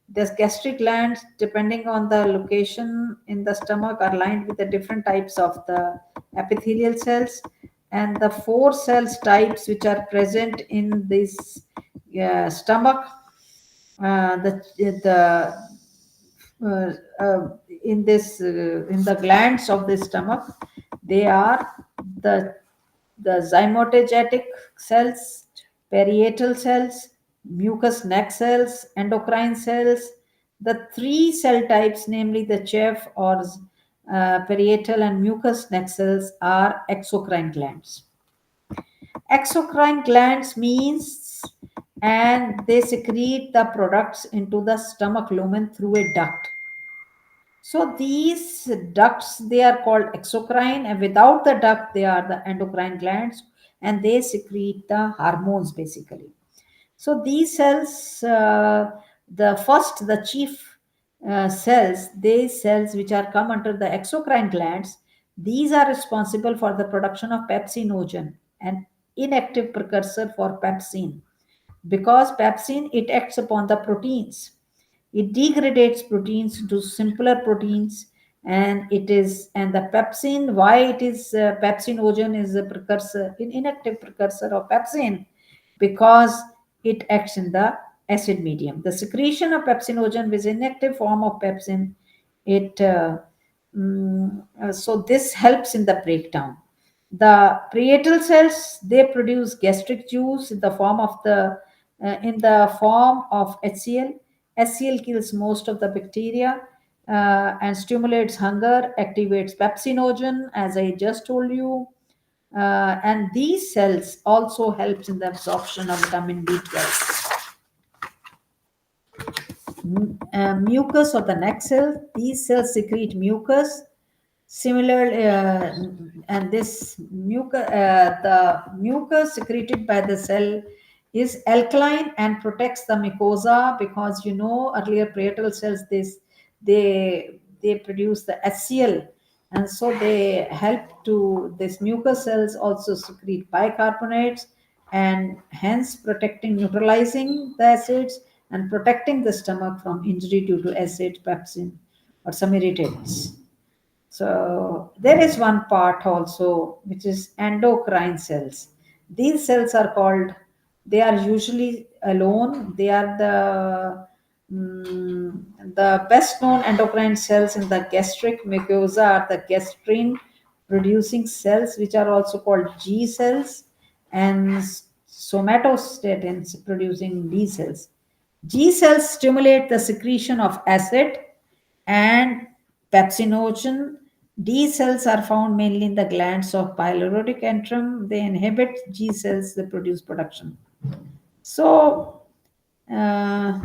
this gastric glands, depending on the location in the stomach, are lined with the different types of the epithelial cells, and the four cells types which are present in this stomach, the uh, uh, in the glands of the stomach, they are the zymotegetic cells, parietal cells, mucous neck cells, endocrine cells. The three cell types, namely the chef or parietal and mucous neck cells, are exocrine glands. Exocrine glands means, and they secrete the products into the stomach lumen through a duct. So these ducts, they are called exocrine, and without the duct, they are the endocrine glands, and they secrete the hormones basically. So these cells, the chief cells, these cells which are come under the exocrine glands, these are responsible for the production of pepsinogen, an inactive precursor for pepsin, because pepsin, it acts upon the proteins. It degrades proteins into simpler proteins, and the pepsin, why it is pepsinogen is a precursor, an inactive precursor of pepsin, because it acts in the acid medium. The secretion of pepsinogen with inactive form of pepsin, so this helps in the breakdown. The parietal cells, they produce gastric juice in the form of HCl. HCl kills most of the bacteria. and stimulates hunger, activates pepsinogen, as I just told you. And these cells also helps in the absorption of vitamin B12. Mucus of the neck cell. These cells secrete mucus. Similar, and this mucus, the mucus secreted by the cell is alkaline and protects the mucosa, because earlier parietal cells, they produce the HCl, and so they help to this mucus cells also secrete bicarbonates, and hence protecting, neutralizing the acids, and protecting the stomach from injury due to acid, pepsin, or some irritants. So there is one part also which is endocrine cells. These cells are called, they are usually alone. They are the best known endocrine cells in the gastric mucosa are the gastrin producing cells, which are also called G cells, and somatostatins producing B cells. G cells stimulate the secretion of acid and pepsinogen. D cells are found mainly in the glands of pyloric antrum. They inhibit G cells, they produce production. So, uh,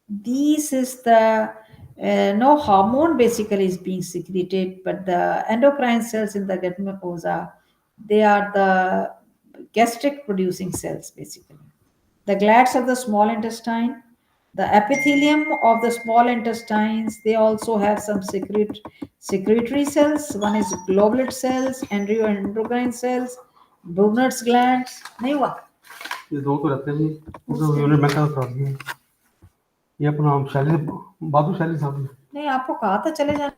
this is the no hormone basically is being secreted, but the endocrine cells in the gut mucosa, they are the gastric producing cells basically. The glands of the small intestine, the epithelium of the small intestines, they also have some secretory cells. One is globular cells, endocrine cells, Brunner's glands. नहीं हुआ? ये दो तो रहते नहीं, उन्होंने मैं क्या करा दिया ये अपना शैली बाबू शैली साहब ने नहीं, आपको कहा था चले जाना।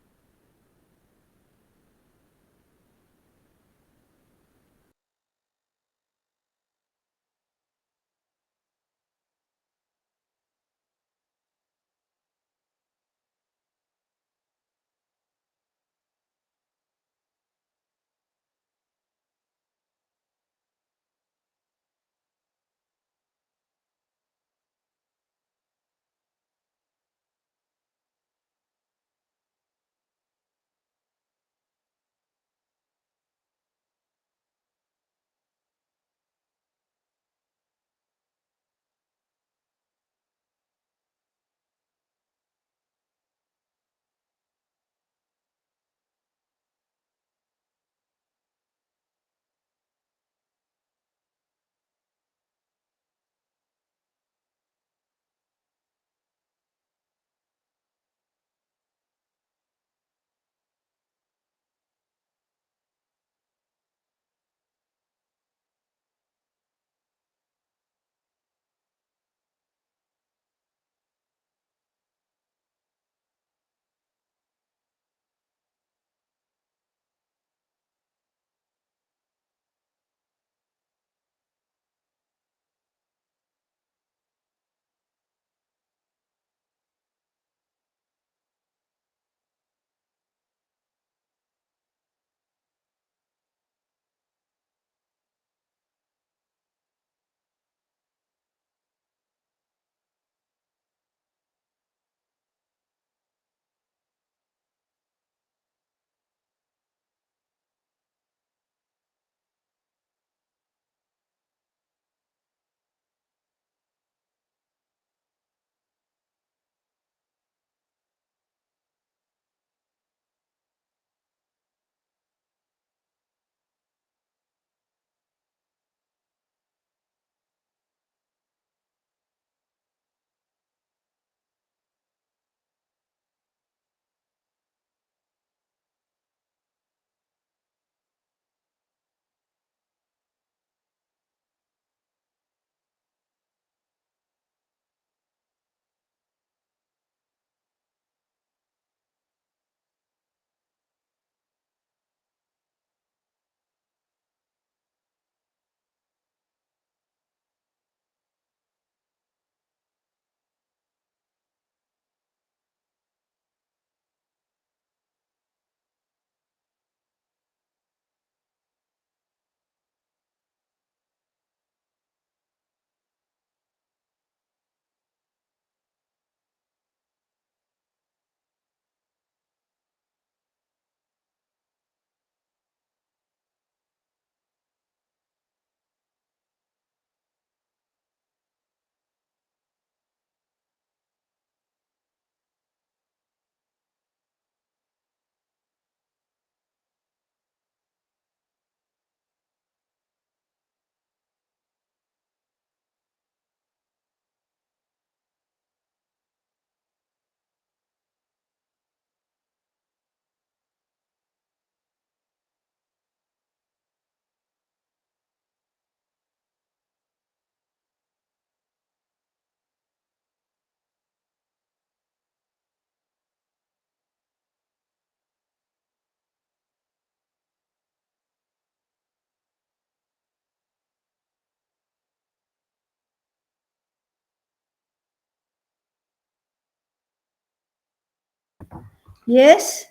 Yes.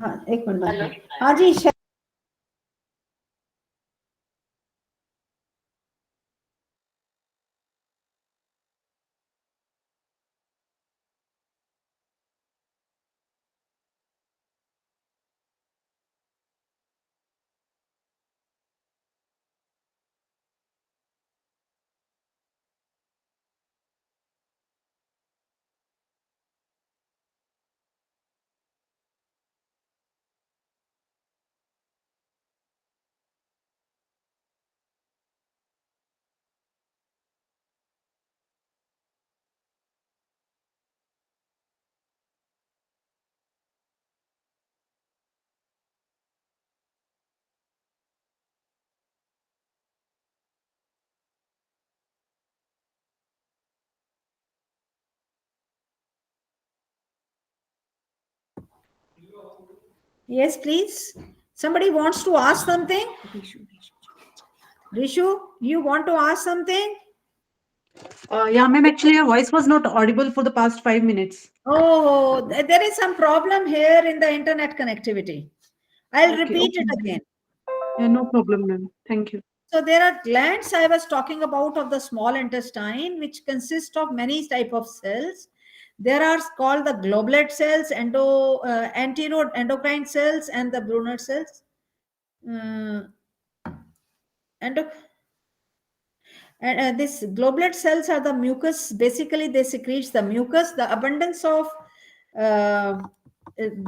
हाँ, एक मिनट। हाँ जी। Yes, please. Somebody wants to ask something? Rishu, you want to ask something? Yeah, ma'am, actually your voice was not audible for the past 5 minutes. Oh, there is some problem here in the internet connectivity. I'll Okay, repeat okay, it ma'am. again. Yeah, no problem, ma'am. Thank you. So there are glands I was talking about of the small intestine, which consist of many type of cells. There are called the goblet cells, enteroendocrine cells, and the Brunner cells. Endo- and this goblet cells are the mucus. Basically, they secrete the mucus. The abundance of uh,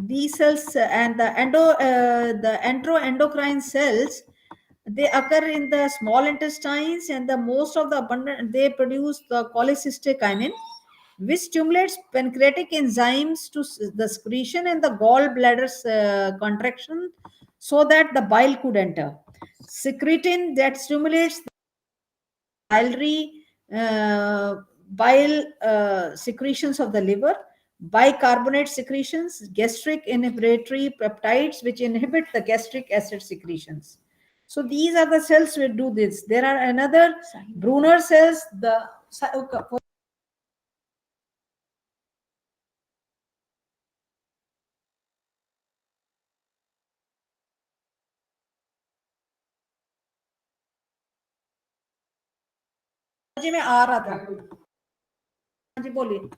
these cells and the enteroendocrine cells, they occur in the small intestines, and the most of the abundant they produce the cholecystokinin, which stimulates pancreatic enzymes to the secretion and the gallbladder's contraction, so that the bile could enter. Secretin that stimulates biliary bile secretions of the liver, bicarbonate secretions, gastric inhibitory peptides, which inhibit the gastric acid secretions. So these are the cells which do this. There are another Brunner cells. जी में आ रहा था। हाँ जी बोलिए।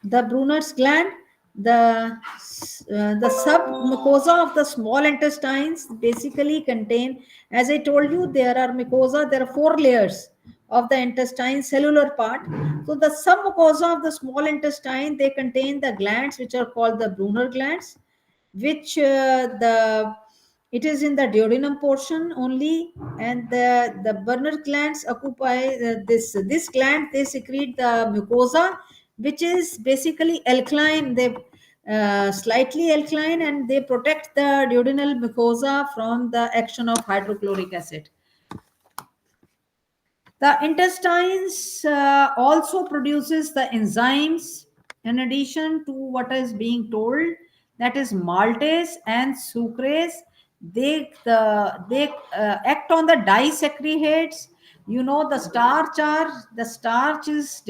The Brunner's gland, the submucosa of the small intestines basically contain, as I told you, there are mucosa, there are 4 layers of the intestine cellular part. So the submucosa of the small intestine, they contain the glands which are called the Brunner glands, which the it is in the duodenum portion only, and the Brunner glands occupy this gland. They secrete the mucosa, which is basically alkaline. They slightly alkaline, and they protect the duodenal mucosa from the action of hydrochloric acid. The intestines also produces the enzymes in addition to what is being told, that is maltase and sucrase. They act on the disaccharides. You know, the starch is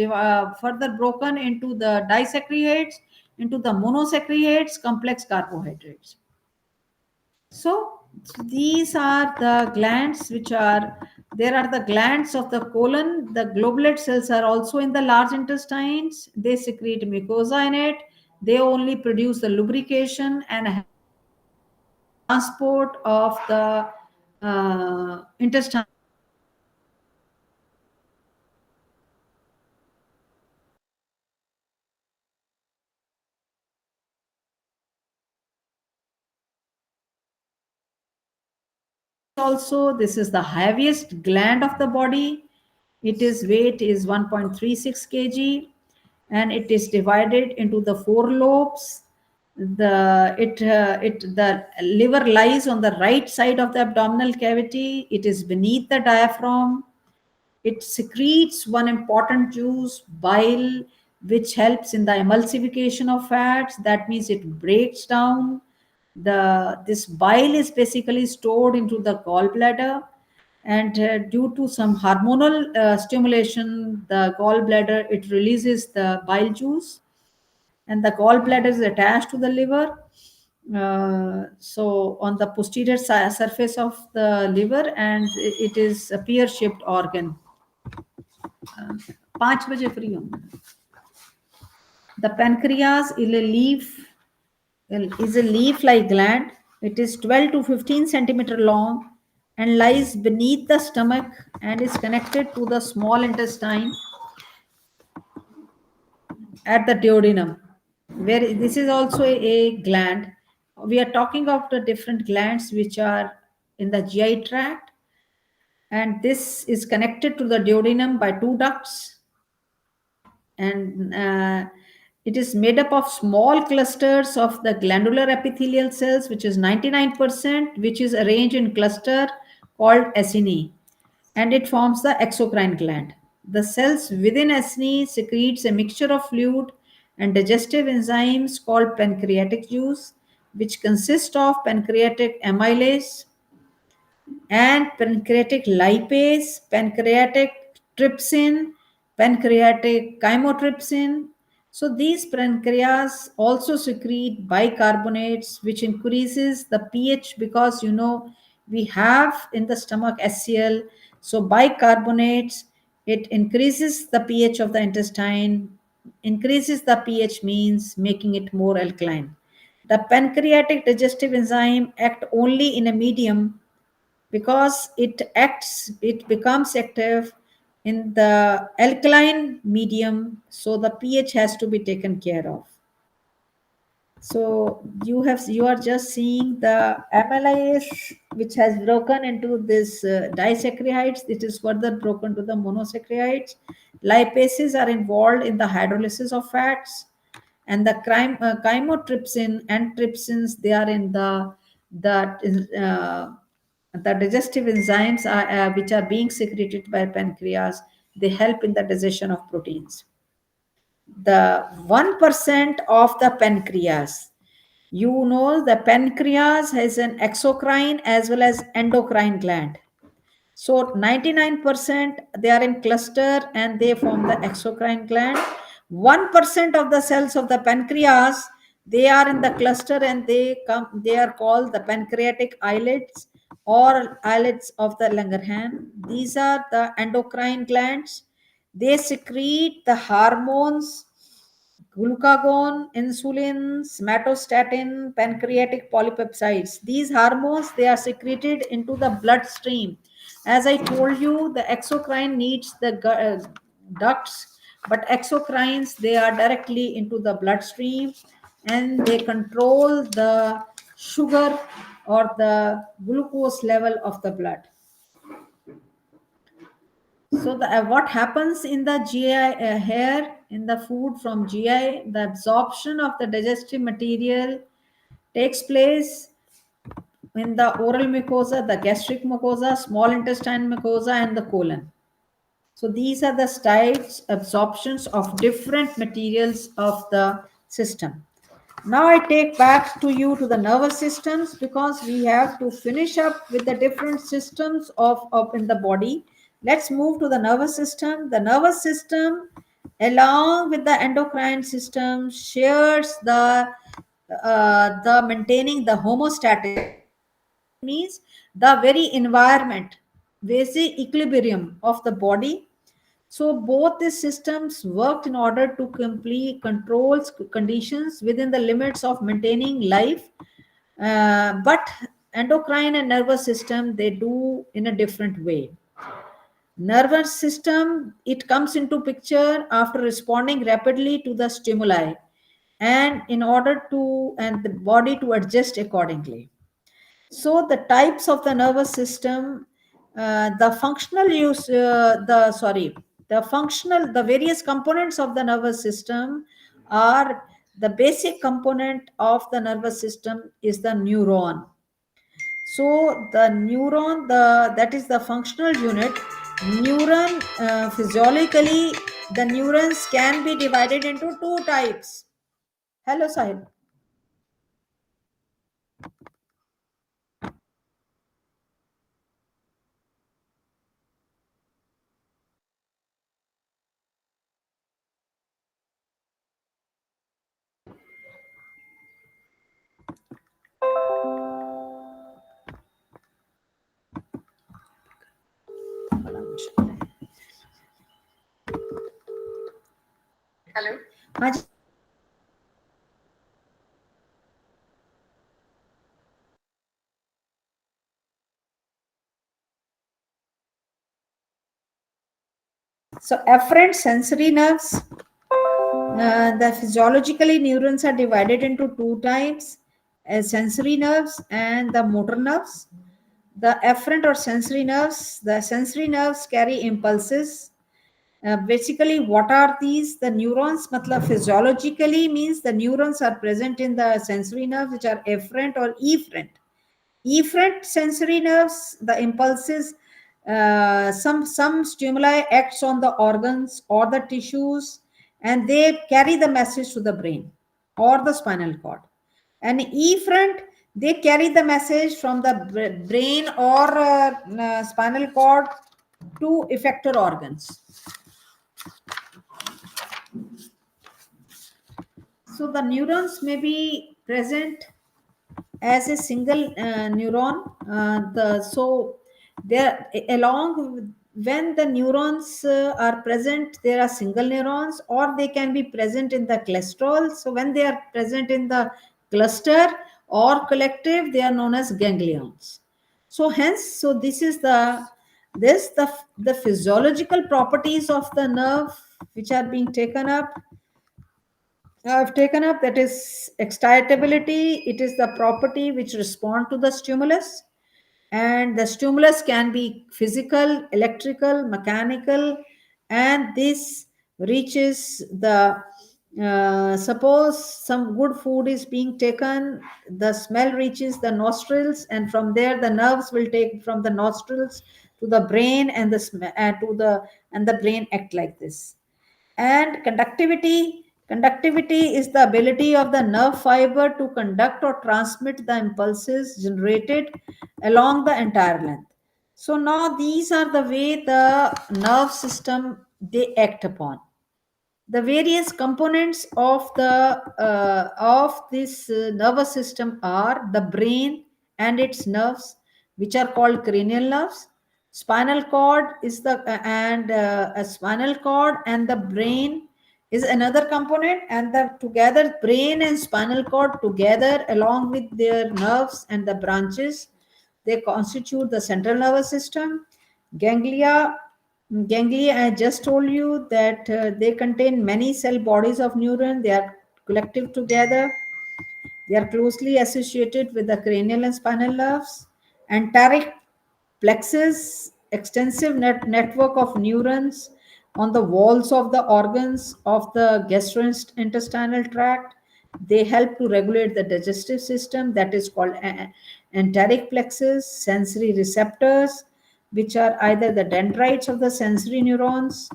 further broken into the disaccharides, into the monosaccharides, complex carbohydrates. So these are the glands which are there are the glands of the colon. The goblet cells are also in the large intestines. They secrete mucosa in it. They only produce the lubrication and transport of the intestine. Also, this is the heaviest gland of the body. Its weight is 1.36 kg, and it is divided into the 4 lobes. The liver lies on the right side of the abdominal cavity. It is beneath the diaphragm. It secretes one important juice, bile, which helps in the emulsification of fats. That means it breaks down. This bile is basically stored into the gallbladder, and due to some hormonal stimulation, the gallbladder, it releases the bile juice, and the gallbladder is attached to the liver. So on the posterior surface of the liver, and it is a pear-shaped organ. 5 बजे free होंगे. The pancreas is a leaf-like gland. It is 12 to 15 centimeter long and lies beneath the stomach and is connected to the small intestine at the duodenum, where this is also a gland. We are talking of the different glands which are in the GI tract, and this is connected to the duodenum by 2 ducts, and it is made up of small clusters of the glandular epithelial cells, which is 99%, which is arranged in cluster called acini, and it forms the exocrine gland. The cells within acini secretes a mixture of fluid and digestive enzymes called pancreatic juice, which consist of pancreatic amylase and pancreatic lipase, pancreatic trypsin, pancreatic chymotrypsin. So these pancreas also secrete bicarbonates, which increases the pH, because we have in the stomach HCl. So bicarbonates, it increases the pH of the intestine. Increases the pH means making it more alkaline. The pancreatic digestive enzyme act only in a medium, because it becomes active in the alkaline medium, so the pH has to be taken care of. So you are just seeing the amylase, which has broken into this disaccharides. It is further broken to the monosaccharides. Lipases are involved in the hydrolysis of fats, and the chymotrypsin and trypsins, they are in uh, the digestive enzymes which are being secreted by pancreas. They help in the digestion of proteins. The 1% of the pancreas, the pancreas has an exocrine as well as endocrine gland. So 99% they are in cluster and they form the exocrine gland. 1% of the cells of the pancreas, they are in the cluster and they are called the pancreatic islets or islets of the Langerhans. These are the endocrine glands. They secrete the hormones, glucagon, insulin, somatostatin, pancreatic polypeptides. These hormones, they are secreted into the bloodstream. As I told you, the exocrine needs the ducts, but exocrines, they are directly into the bloodstream and they control the sugar or the glucose level of the blood. So what happens in the GI here in the food from GI, the absorption of the digestive material takes place in the oral mucosa, the gastric mucosa, small intestine mucosa, and the colon. So these are the types absorptions of different materials of the system. Now I take back to you to the nervous systems, because we have to finish up with the different systems of in the body. Let's move to the nervous system. The nervous system, along with the endocrine system, shares the maintaining the homeostatic, means the very environment, basic equilibrium of the body. So both these systems worked in order to complete controls conditions within the limits of maintaining life. But endocrine and nervous system, they do in a different way. Nervous system, it comes into picture after responding rapidly to the stimuli, and in order to and the body to adjust accordingly. So the types of the nervous system, the functional use, the various components of the nervous system are the basic component of the nervous system is the neuron. So the neuron, that is the functional unit. Neuron, physiologically, the neurons can be divided into two types. Hello, Sahib. Hello. हाँ जी. So afferent sensory nerves, the physiologically neurons are divided into two types, sensory nerves and the motor nerves. The afferent or sensory nerves, the sensory nerves carry impulses. Basically, what are these? The neurons, matlab physiologically means the neurons are present in the sensory nerves, which are afferent or efferent. Efferent sensory nerves, the impulses, some stimuli acts on the organs or the tissues, and they carry the message to the brain or the spinal cord. And efferent, they carry the message from the brain or spinal cord to effector organs. So the neurons may be present as a single neuron. So there along when the neurons are present, there are single neurons, or they can be present in the cluster. So when they are present in the cluster or collective, they are known as ganglions. So hence, so this is the physiological properties of the nerve which are being taken up. I've taken up, that is excitability. It is the property which respond to the stimulus, and the stimulus can be physical, electrical, mechanical, and this reaches the suppose some good food is being taken, the smell reaches the nostrils, and from there the nerves will take from the nostrils to the brain, and the brain act like this. And conductivity is the ability of the nerve fiber to conduct or transmit the impulses generated along the entire length. So now these are the way the nerve system they act upon. The various components of this nervous system are the brain and its nerves, which are called cranial nerves. Spinal cord is the and a spinal cord and the brain is another component, and the together brain and spinal cord together along with their nerves and the branches, they constitute the central nervous system. Ganglia, I just told you that they contain many cell bodies of neuron. They are collective together. They are closely associated with the cranial and spinal nerves. Anteric plexus, extensive network of neurons on the walls of the organs of the gastrointestinal tract. They help to regulate the digestive system, that is called enteric plexus. Sensory receptors, which are either the dendrites of the sensory neurons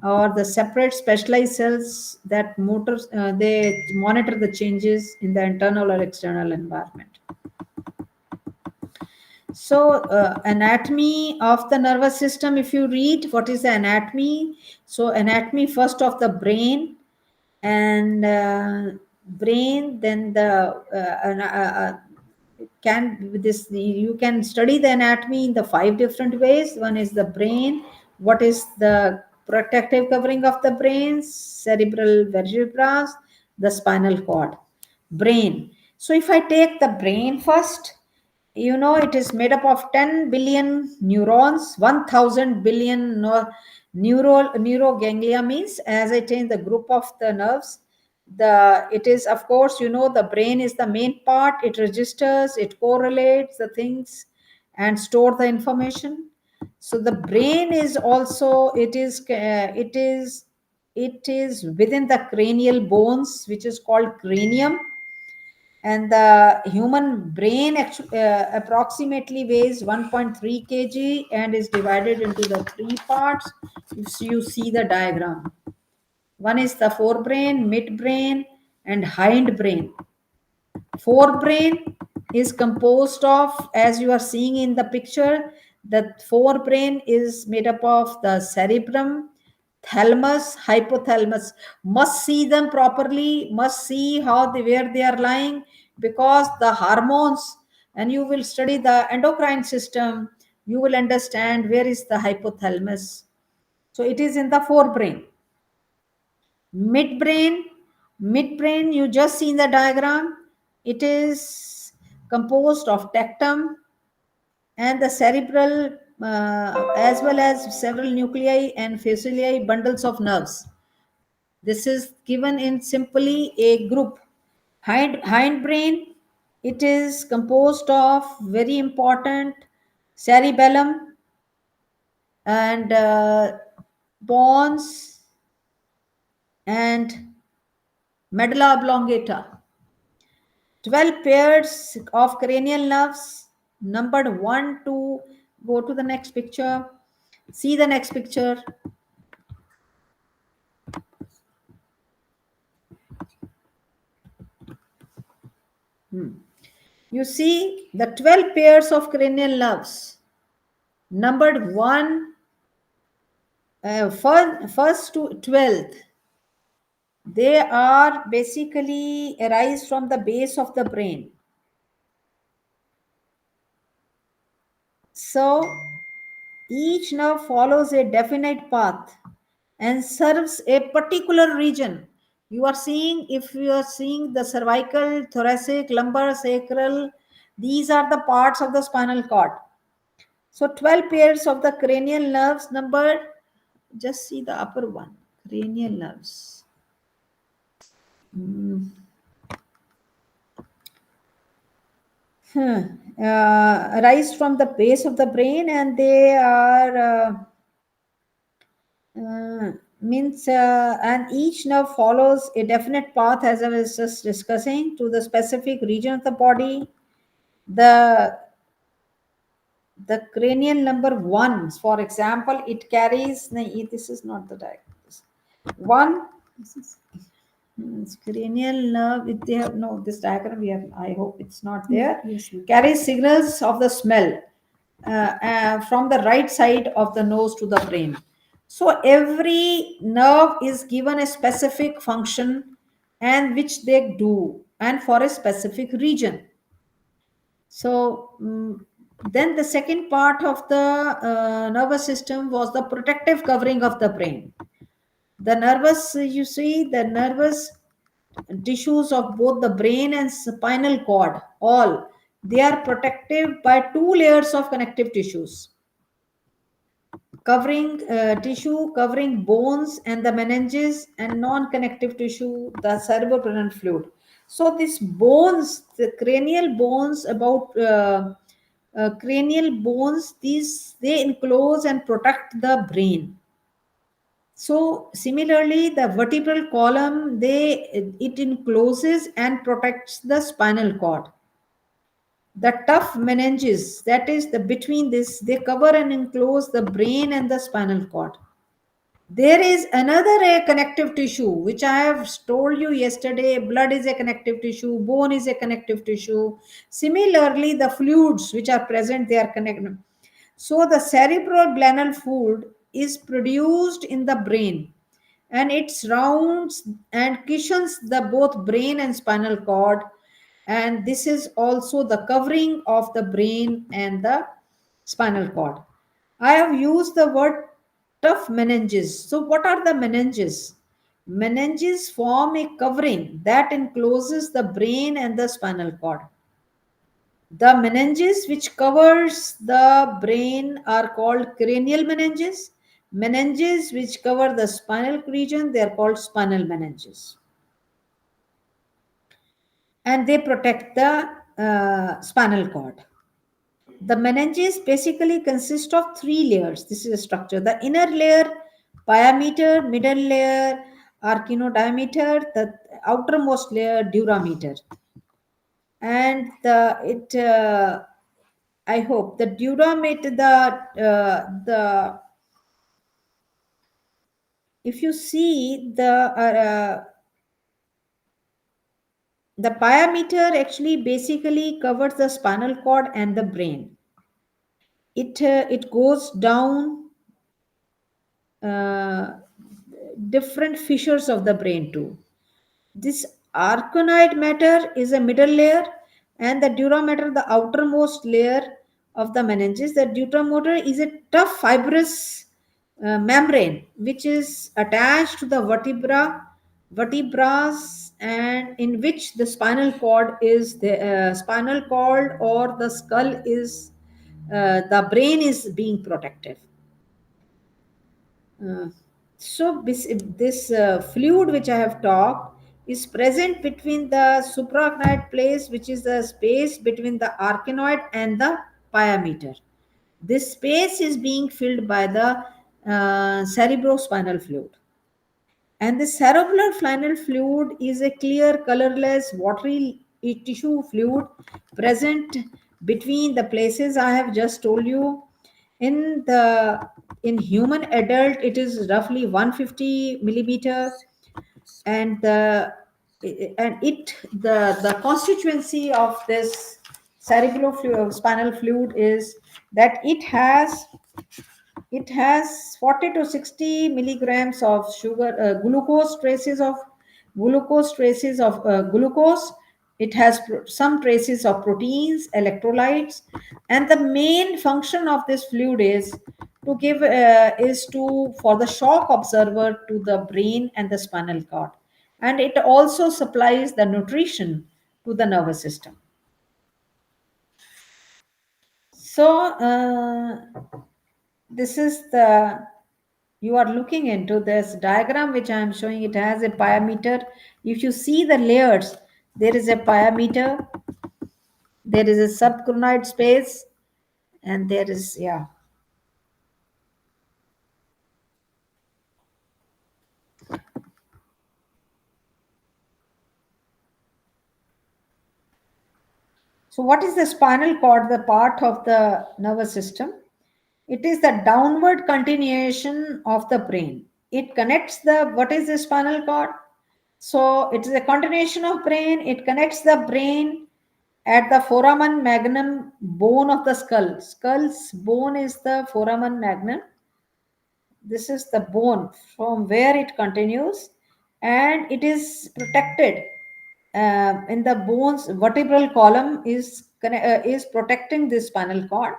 or the separate specialized cells that they monitor the changes in the internal or external environment. So anatomy of the nervous system, if you read what is the anatomy, so anatomy first of the brain, and then the you can study the anatomy in the 5 different ways. One is the brain. What is the protective covering of the brain? Cerebral vertebrae, the spinal cord, brain. So if I take the brain first, it is made up of 10 billion neurons, 1000 billion neuroganglia, means as I change the group of the nerves. It is, of course, the brain is the main part. It registers, it correlates the things and store the information. So the brain is also, it is it is within the cranial bones, which is called cranium. And the human brain approximately weighs 1.3 kg and is divided into the three parts. You see the diagram. One is the forebrain, midbrain, and hindbrain. Forebrain is composed of, as you are seeing in the picture, the forebrain is made up of the cerebrum, thalamus, hypothalamus. Must see them properly, must see where they are lying, because the hormones, and you will study the endocrine system, you will understand where is the hypothalamus. So it is in the forebrain. Midbrain, you just see in the diagram, it is composed of tectum and the cerebral, as well as several nuclei and fasciae, bundles of nerves. This is given in simply a group. Hindbrain, it is composed of very important cerebellum and pons and medulla oblongata. 12 pairs of cranial nerves, numbered 1, 2. Go to the next picture. See the next picture. You see the 12 pairs of cranial nerves, numbered 1, first to 12th. They are basically arise from the base of the brain. So each nerve follows a definite path and serves a particular region. You are seeing, if you are seeing the cervical, thoracic, lumbar, sacral, these are the parts of the spinal cord. So 12 pairs of the cranial nerves numbered, just see the upper one, cranial nerves. Arise from the base of the brain, and they are and each nerve follows a definite path, as I was just discussing, to the specific region of the body. The cranial number 1, for example, it carries, this is not the diagram. 1, cranial nerve, if they have, no, this diagram we have, I hope it's not there. Yes, carries signals of the smell from the right side of the nose to the brain. So every nerve is given a specific function and which they do, and for a specific region. So then the second part of the nervous system was the protective covering of the brain. The nervous, you see, the nervous tissues of both the brain and spinal cord, all, they are protected by 2 layers of connective tissues. Covering tissue, covering bones and the meninges, and non-connective tissue, the cerebrospinal fluid. So these bones, the cranial bones, cranial bones, these, they enclose and protect the brain. So similarly, the vertebral column, it encloses and protects the spinal cord. The tough meninges, that is the between this, they cover and enclose the brain and the spinal cord. There is another connective tissue which I have told you yesterday. Blood is a connective tissue, bone is a connective tissue. Similarly, the fluids which are present, they are connected. So the cerebrospinal fluid is produced in the brain, and it surrounds and cushions the both brain and spinal cord, and this is also the covering of the brain and the spinal cord. I have used the word tough meninges. So what are the meninges? Meninges form a covering that encloses the brain and the spinal cord. The meninges which covers the brain are called cranial meninges. Meninges which cover the spinal region, they are called spinal meninges. And they protect the spinal cord. The meninges basically consist of 3 layers. This is a structure. The inner layer Pyometer, middle layer, arachidonimeter, the outermost layer, durameter. And I hope the durameter, if you see the pyometer actually basically covers the spinal cord and the brain. It goes down different fissures of the brain too. This arachnoid matter is a middle layer, and the dura matter the outermost layer of the meninges. The duramotor is a tough fibrous membrane which is attached to the vertebras, and in which the spinal cord is the spinal cord or the skull is the brain is being protective. So this fluid which I have talked is present between the supraarachnoid place, which is the space between the arachnoid and the pyometer. This space is being filled by the cerebrospinal fluid. And the cerebral spinal fluid is a clear, colorless, watery tissue fluid present between the places I have just told you. In human adult, it is roughly 150 millimeter, and the constituency of this spinal fluid is that it has 40 to 60 milligrams of sugar, glucose traces of glucose. It has some traces of proteins, electrolytes, and the main function of this fluid is to for the shock absorber to the brain and the spinal cord, and it also supplies the nutrition to the nervous system. So this is you are looking into this diagram which I am showing. It has a pyometer. If you see the layers, there is a pyometer, there is a subchronoid space, and there is So what is the spinal cord? The part of the nervous system. It is the downward continuation of the brain. It connects what is the spinal cord? So it is a continuation of brain. It connects the brain at the foramen magnum bone of the skull. Skull's bone is the foramen magnum. This is the bone from where it continues, and it is protected in the bone's vertebral column is protecting this spinal cord.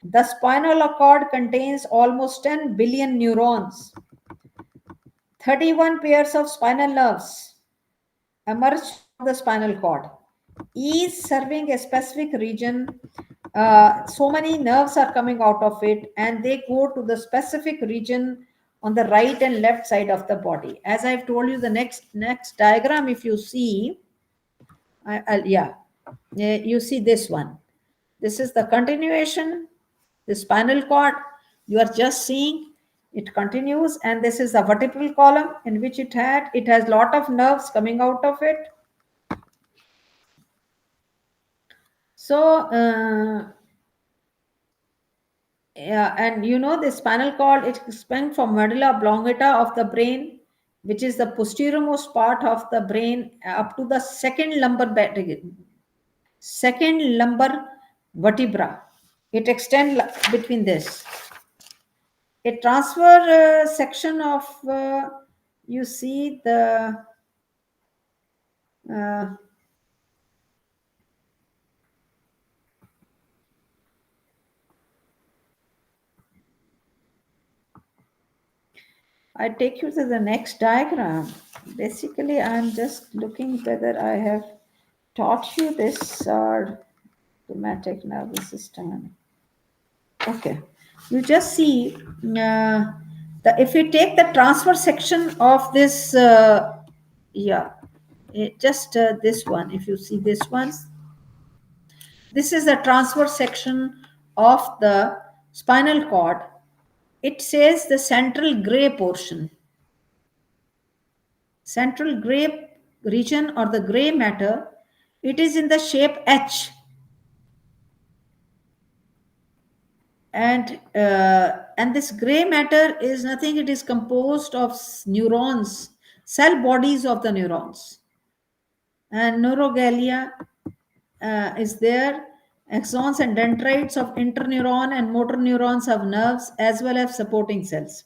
The spinal cord contains almost 10 billion neurons. 31 pairs of spinal nerves emerge from the spinal cord, each serving a specific region. So many nerves are coming out of it, and they go to the specific region on the right and left side of the body. As I've told you, the next diagram, if you see, you see this one. This is the continuation, the spinal cord. You are just seeing it continues, and this is the vertebral column in which it has lot of nerves coming out of it. So and the spinal cord, it extends from medulla oblongata of the brain, which is the posteriormost part of the brain, up to the second lumbar vertebra. It extends between this. A transfer section of you see the I take you to the next diagram. Basically, I'm just looking whether I have taught you this automatic nervous system. Okay, you just see if you take the transfer section of this, this one. If you see this one, this is the transfer section of the spinal cord. it says the central gray portion. Central gray region or the gray matter, it is in the shape H. And this gray matter is nothing, it is composed of neurons, cell bodies of the neurons. And neuroglia is there, axons and dendrites of interneuron and motor neurons of nerves as well as supporting cells.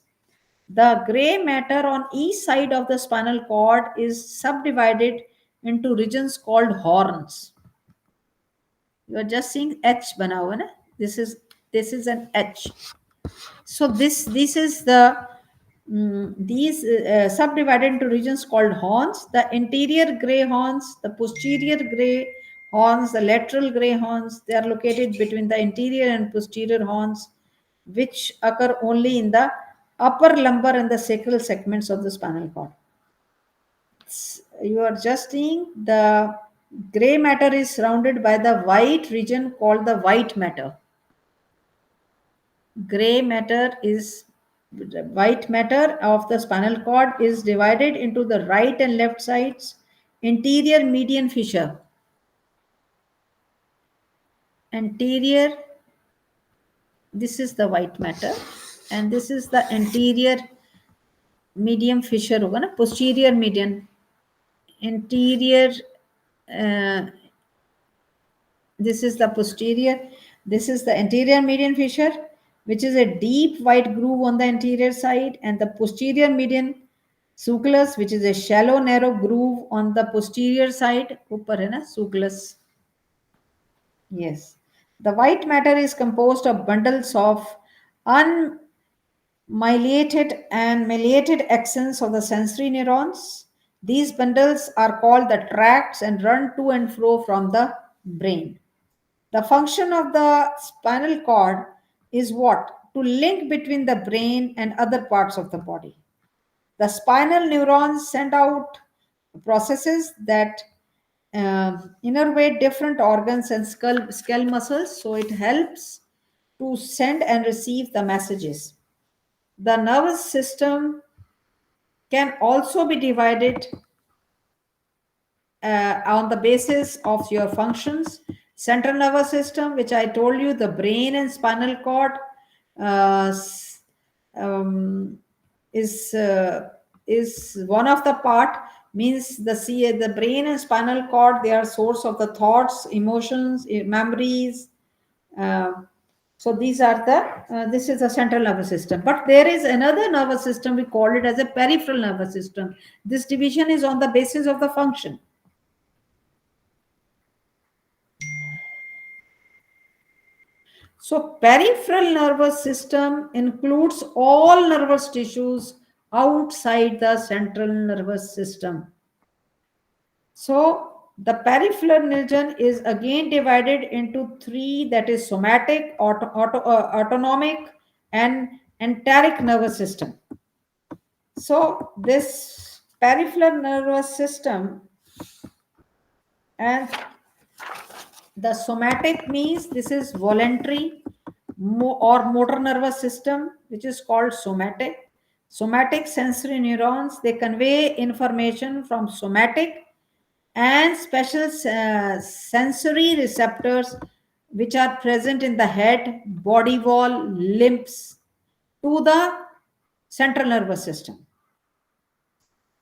The gray matter on each side of the spinal cord is subdivided into regions called horns. You are just seeing H bana hua na? This is an H. So this is the these subdivided into regions called horns. The interior gray horns, the posterior gray horns, the lateral gray horns, they are located between the interior and posterior horns, which occur only in the upper lumbar and the sacral segments of the spinal cord. You are just seeing the gray matter is surrounded by the white region called the white matter. Gray matter is white matter of the spinal cord is divided into the right and left sides, anterior median fissure. Anterior, this is the white matter, and this is the anterior median fissure होगा ना, posterior median. Anterior, this is the posterior, this is the anterior median fissure, which is a deep white groove on the anterior side, and the posterior median sulcus, which is a shallow narrow groove on the posterior side. Upar hai na, sulcus. Yes. The white matter is composed of bundles of unmyelinated and myelinated axons of the sensory neurons. These bundles are called the tracts and run to and fro from the brain. The function of the spinal cord is what? To link between the brain and other parts of the body. The spinal neurons send out processes that innervate different organs and skull muscles, so it helps to send and receive the messages. The nervous system can also be divided on the basis of your functions. Central nervous system, which I told you, the brain and spinal cord is one of the part, means the brain and spinal cord, they are source of the thoughts, emotions, memories. So these are this is the central nervous system. But there is another nervous system, we call it as a peripheral nervous system. This division is on the basis of the function. So peripheral nervous system includes all nervous tissues outside the central nervous system. So the peripheral region is again divided into three, that is somatic, autonomic, and enteric nervous system. So this peripheral nervous system and the somatic means this is voluntary or motor nervous system, which is called somatic. Somatic sensory neurons, they convey information from somatic and special sensory receptors which are present in the head, body wall, limbs to the central nervous system.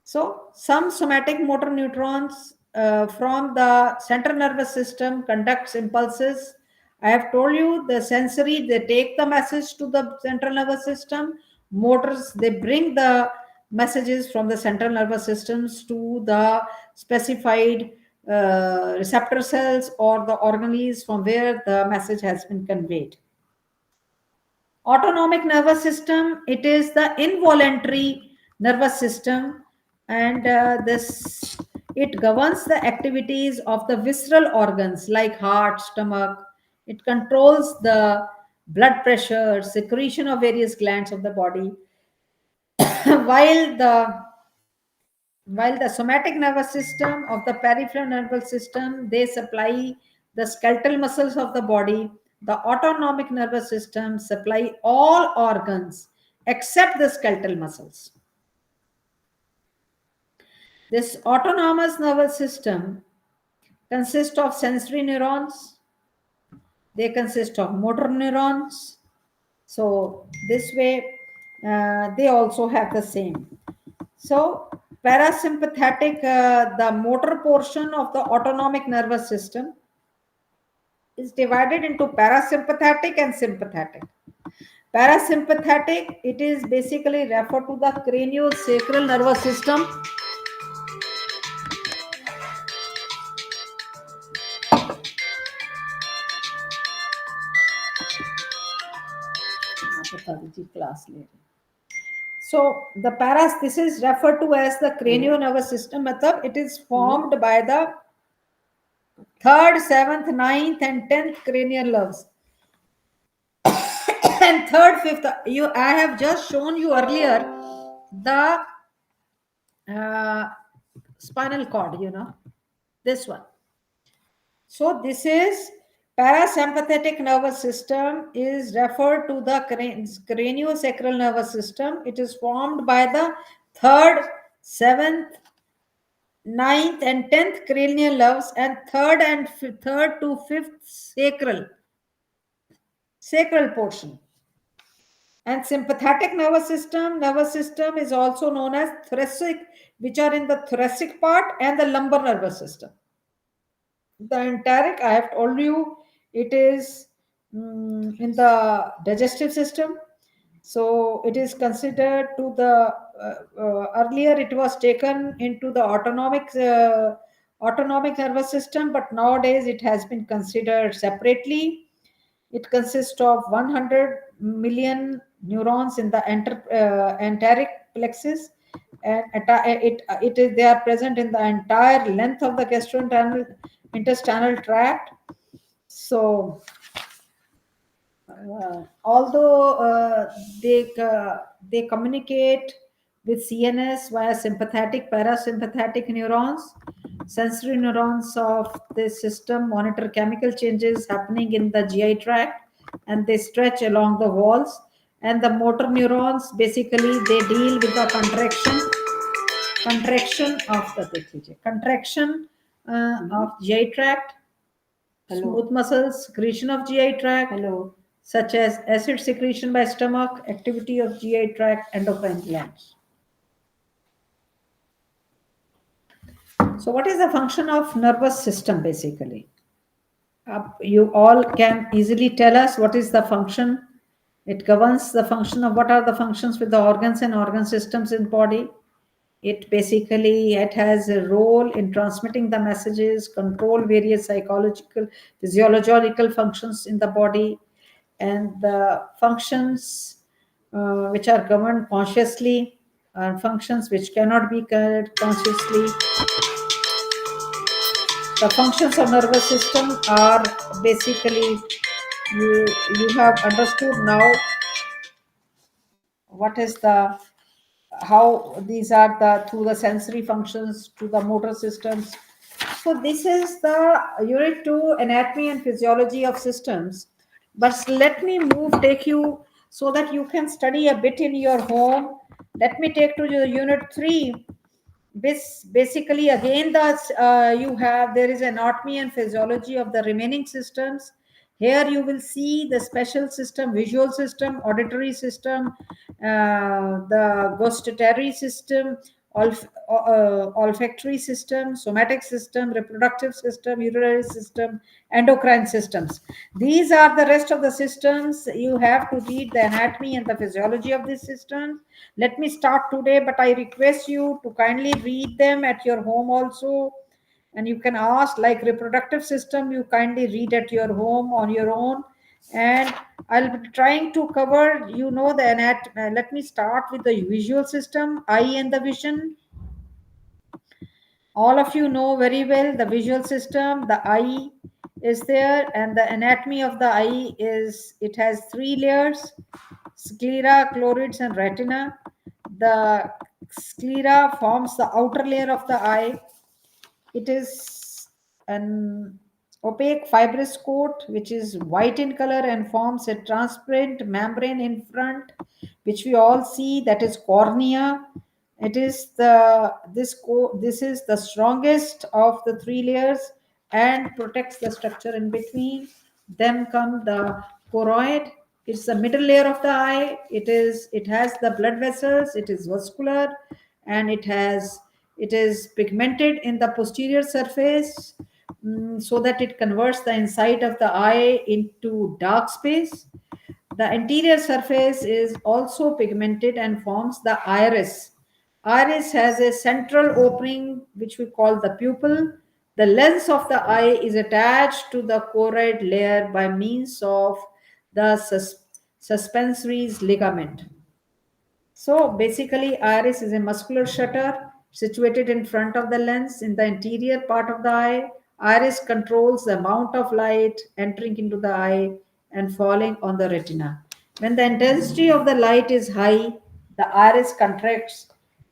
So some somatic motor neurons from the central nervous system conducts impulses. I have told you the sensory, they take the message to the central nervous system. Motors, they bring the messages from the central nervous systems to the specified receptor cells or the organelles from where the message has been conveyed. Autonomic nervous system, it is the involuntary nervous system, and it governs the activities of the visceral organs like heart, stomach. It controls the blood pressure, secretion of various glands of the body. while the somatic nervous system of the peripheral nervous system, they supply the skeletal muscles of the body. The autonomic nervous system supply all organs except the skeletal muscles. This autonomous nervous system consists of sensory neurons, they consist of motor neurons. So this way, they also have the same. So parasympathetic, the motor portion of the autonomic nervous system is divided into parasympathetic and sympathetic. Parasympathetic, it is basically referred to the craniosacral nervous system. So this is referred to as the cranial nervous system. It is formed by the 3rd, 7th, 9th and 10th cranial nerves. And 3rd, 5th, I have just shown you earlier the spinal cord, this one. So this is parasympathetic nervous system is referred to the craniosacral nervous system. It is formed by the 3rd, 7th, 9th and 10th cranial nerves and 3rd to 5th sacral portion. And sympathetic nervous system is also known as thoracic, which are in the thoracic part, and the lumbar nervous system. The enteric, I have told you, it is in the digestive system. So it is considered to the earlier it was taken into the autonomic nervous system, but nowadays it has been considered separately. It consists of 100 million neurons in the enteric plexus, and they are present in the entire length of the gastrointestinal tract. So although they communicate with CNS via sympathetic, parasympathetic neurons, sensory neurons of this system monitor chemical changes happening in the GI tract, and they stretch along the walls. And the motor neurons, basically, they deal with the contraction of GI tract, smooth muscles, secretion of GI tract, such as acid secretion by stomach, activity of GI tract, endocrine glands. So what is the function of nervous system basically? You all can easily tell us what is the function. It governs the function of what are the functions with the organs and organ systems in body. It basically, it has a role in transmitting the messages, control various psychological, physiological functions in the body, and the functions which are governed consciously are functions which cannot be governed consciously. The functions of nervous system are basically, you have understood now what is the, how these are through the sensory functions to the motor systems. So this is the unit 2, anatomy and physiology of systems. But let me take you so that you can study a bit in your home. Let me take to the unit 3. This basically again there is anatomy and physiology of the remaining systems. Here you will see the special system, visual system, auditory system, the gustatory system, olfactory system, somatic system, reproductive system, urinary system, endocrine systems. These are the rest of the systems. You have to read the anatomy and the physiology of these systems. Let me start today, but I request you to kindly read them at your home also. And you can ask, like reproductive system, you kindly read at your home on your own. And I'll be trying to cover, the anatomy. Let me start with the visual system, eye and the vision. All of you know very well the visual system, the eye is there, and the anatomy of the eye is, it has 3 layers, sclera, choroids, and retina. The sclera forms the outer layer of the eye. It is an opaque fibrous coat which is white in color and forms a transparent membrane in front, which we all see, that is cornea. It is this is the strongest of the three layers and protects the structure in between. Then come the choroid. It's the middle layer of the eye. It has the blood vessels. It is vascular, and it is pigmented in the posterior surface, so that it converts the inside of the eye into dark space. The anterior surface is also pigmented and forms the iris. Iris has a central opening which we call the pupil. The lens of the eye is attached to the choroid layer by means of the suspensories ligament. So basically, iris is a muscular shutter situated in front of the lens in the anterior part of the eye. Iris controls the amount of light entering into the eye and falling on the retina. When the intensity of the light is high, the iris contracts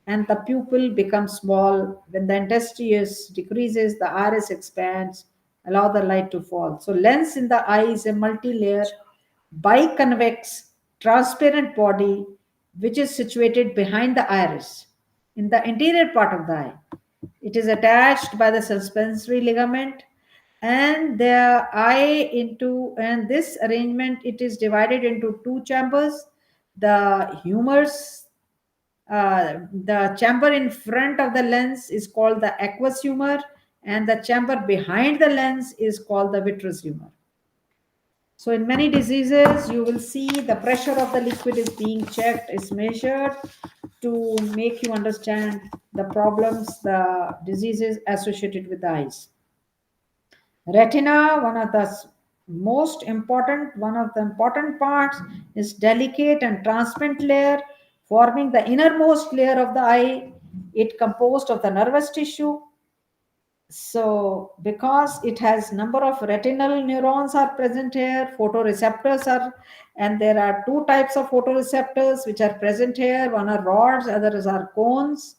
and the pupil becomes small. When the intensity decreases, the iris expands, allow the light to fall. So lens in the eye is a multi-layer biconvex transparent body which is situated behind the iris in the anterior part of the eye. It is attached by the suspensory ligament and the eye into, and this arrangement, it is divided into two chambers. The humors, the chamber in front of the lens is called the aqueous humor, and the chamber behind the lens is called the vitreous humor. So in many diseases, you will see the pressure of the liquid is being checked, is measured to make you understand the problems, the diseases associated with the eyes. Retina, one of the important parts, is delicate and transparent layer forming the innermost layer of the eye. It composed of the nervous tissue. So because it has number of retinal neurons are present here, photoreceptors are, and there are two types of photoreceptors which are present here. One are rods, others are cones.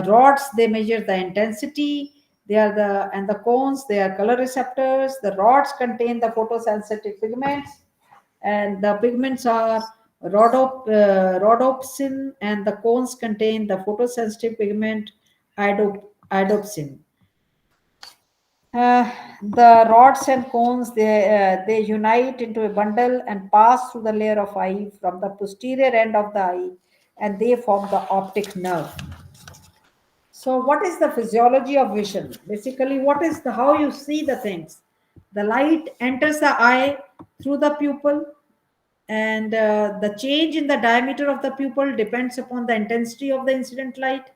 Rods, they measure the intensity. They are and the cones, they are color receptors. The rods contain the photosensitive pigments, and the pigments are rhodopsin, and the cones contain the photosensitive pigment iodopsin. The rods and cones, they unite into a bundle and pass through the layer of eye from the posterior end of the eye, and they form the optic nerve. So what is the physiology of vision? Basically, what is the how you see the things? The light enters the eye through the pupil, and the change in the diameter of the pupil depends upon the intensity of the incident light.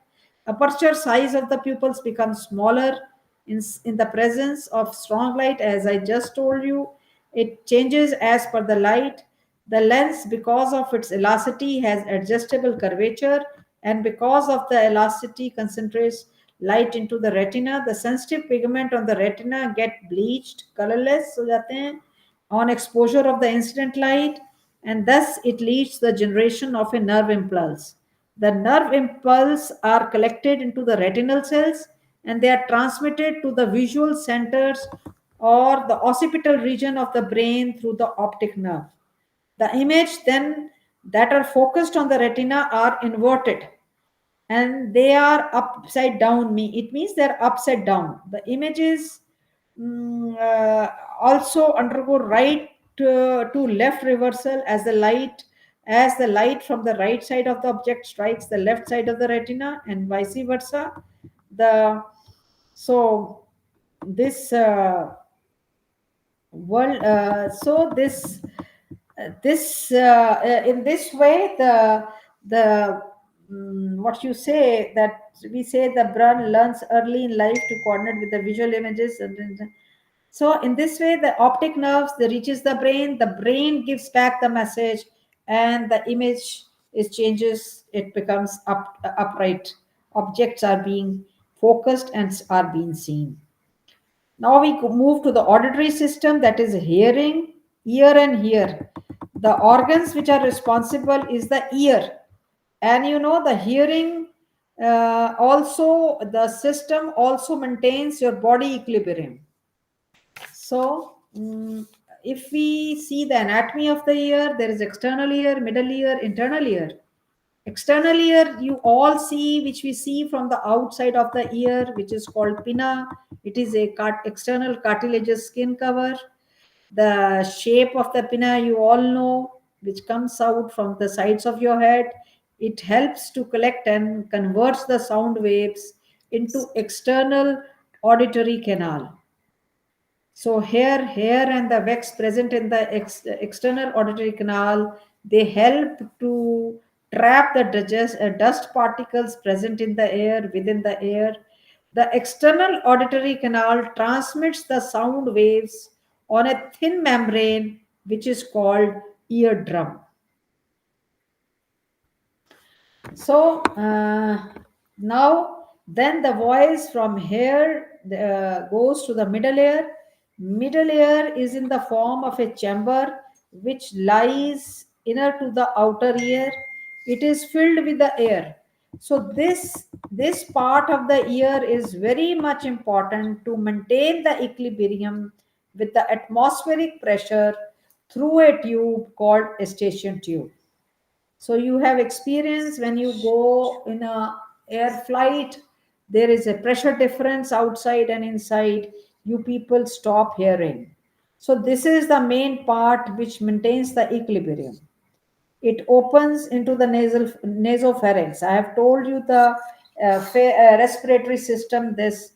Aperture size of the pupils becomes smaller in the presence of strong light. As I just told you, it changes as per the light. The lens, because of its elasticity, has adjustable curvature, and because of the elasticity concentrates light into the retina. The sensitive pigment on the retina get bleached, colorless हो जाते हैं on exposure of the incident light, and thus it leads the generation of a nerve impulse. The nerve impulse are collected into the retinal cells, and they are transmitted to the visual centers or the occipital region of the brain through the optic nerve. The image then that are focused on the retina are inverted, and they are upside down. It means they're upside down. The images also undergo right to left reversal as the light from the right side of the object strikes the left side of the retina, and vice versa. The so this world so this in this way the what you say, that we say the brain learns early in life to coordinate with the visual images, and so in this way the optic nerves, they reaches the brain gives back the message, and the image is changes, it becomes upright, objects are being focused and are being seen. Now we move to the auditory system, that is hearing, ear and hear. The organs which are responsible is the ear, and you know the hearing also the system also maintains your body equilibrium. So if we see the anatomy of the ear, there is external ear, middle ear, internal ear. External ear, you all see, which we see from the outside of the ear, which is called pinna. It is a external cartilaginous skin cover. The shape of the pinna, you all know, which comes out from the sides of your head. It helps to collect and converts the sound waves into external auditory canal. So hair and the wax present in the external auditory canal, they help to trap the dust particles present in the air, within the air. The external auditory canal transmits the sound waves on a thin membrane, which is called eardrum. So now then the voice from here goes to the middle ear. Middle ear is in the form of a chamber which lies inner to the outer ear. It is filled with the air. So this part of the ear is very much important to maintain the equilibrium with the atmospheric pressure through a tube called eustachian tube. So you have experience when you go in a air flight, there is a pressure difference outside and inside. You people stop hearing. So this is the main part which maintains the equilibrium. It opens into the nasopharynx. I have told you the respiratory system. This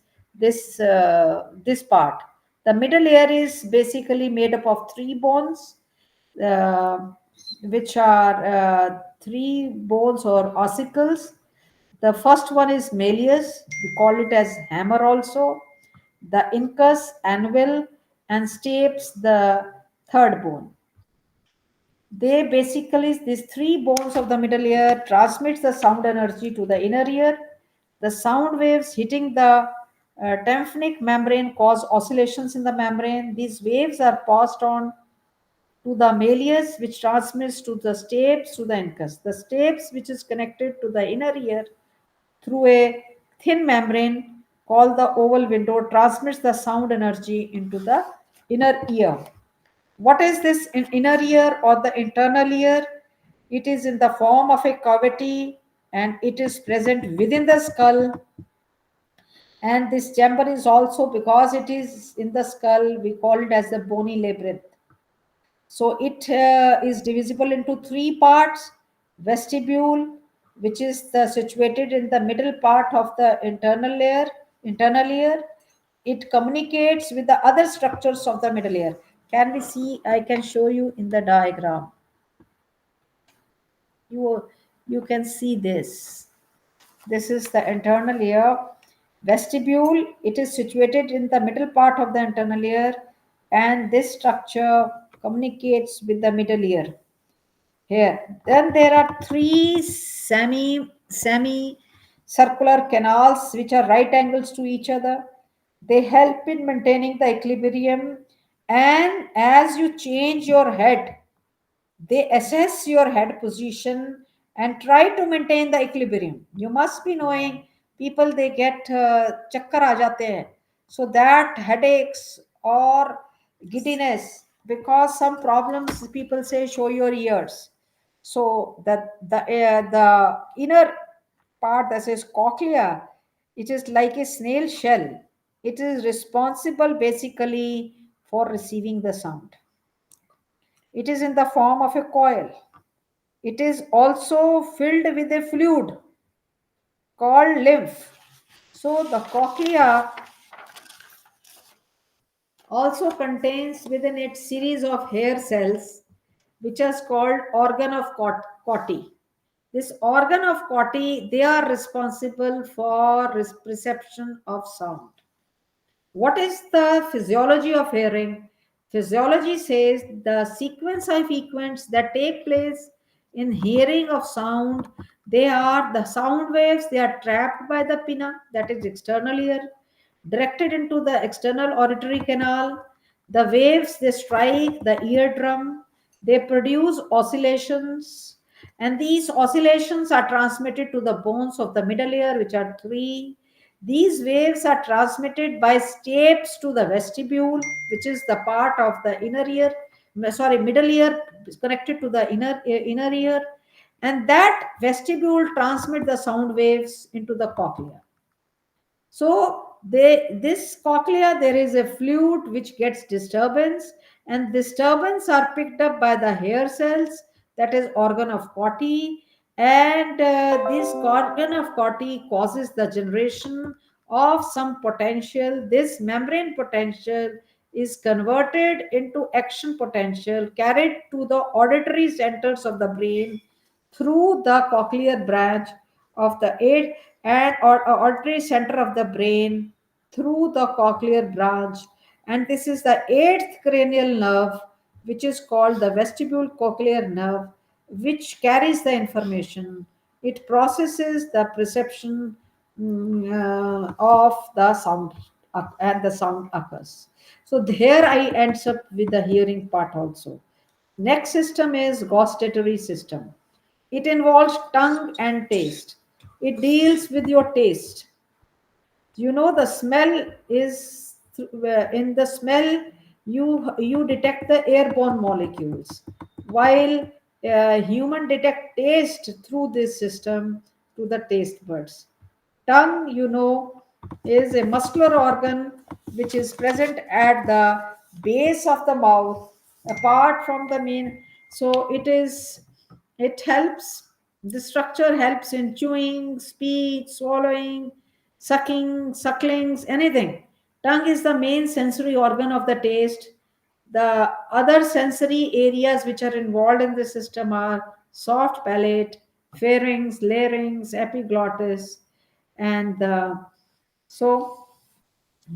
part. The middle ear is basically made up of three bones, uh, which are three bones or ossicles. The first one is malleus. We call it as hammer also. The incus, anvil, and stapes, the third bone. They basically, these three bones of the middle ear transmits the sound energy to the inner ear. The sound waves hitting the tympanic membrane cause oscillations in the membrane. These waves are passed on to the malleus, which transmits to the stapes to the incus. The stapes, which is connected to the inner ear through a thin membrane called the oval window, transmits the sound energy into the inner ear. What is this inner ear or the internal ear? It is in the form of a cavity and it is present within the skull. And this chamber is also, because it is in the skull, we call it as the bony labyrinth. So it is divisible into three parts: vestibule, which is situated in the middle part of the internal ear. It communicates with the other structures of the middle ear. Can we see? I can show you in the diagram. You can see this. This is the internal ear. Vestibule, it is situated in the middle part of the internal ear, and this structure communicates with the middle ear. Here, then there are three semi circular canals which are right angles to each other. They help in maintaining the equilibrium, and as you change your head, they assess your head position and try to maintain the equilibrium. You must be knowing, people, they get chakkar aa jate hain. So that headaches or giddiness, because some problems, people say show your ears. So the inner part, that is cochlea, it is like a snail shell. It is responsible basically for receiving the sound. It is in the form of a coil. It is also filled with a fluid called lymph. So the cochlea also contains within it series of hair cells, which is called organ of Corti. This organ of Corti, they are responsible for perception of sound. What is the physiology of hearing? Physiology says the sequence of events that take place in hearing of sound, they are the sound waves, they are trapped by the pinna, that is external ear, directed into the external auditory canal. The waves, they strike the eardrum, they produce oscillations, and these oscillations are transmitted to the bones of the middle ear, which are three. These waves are transmitted by steps to the vestibule, which is the part of the middle ear, connected to the inner ear, and that vestibule transmit the sound waves into the cochlea. So this cochlea, there is a fluid which gets disturbance, and disturbance are picked up by the hair cells, that is organ of Corti, and this organ of Corti causes the generation of some potential. This membrane potential is converted into action potential, carried to the auditory centers of the brain through the cochlear branch of the eighth and or auditory center of the brain through the cochlear branch, and this is the eighth cranial nerve, which is called the vestibule cochlear nerve, which carries the information. It processes the perception of the sound, and the sound occurs. So here I ends up with the hearing part also. Next system is gustatory system. It involves tongue and taste. It deals with your taste. You know, the smell is in the smell you detect the airborne molecules, while human detect taste through this system to the taste buds. Tongue, you know, is a muscular organ which is present at the base of the mouth, apart from the main. So it helps, the structure helps in chewing, speech, swallowing, sucking, sucklings, anything. Tongue is the main sensory organ of the taste. The other sensory areas which are involved in the system are soft palate, pharynx, larynx, epiglottis, and so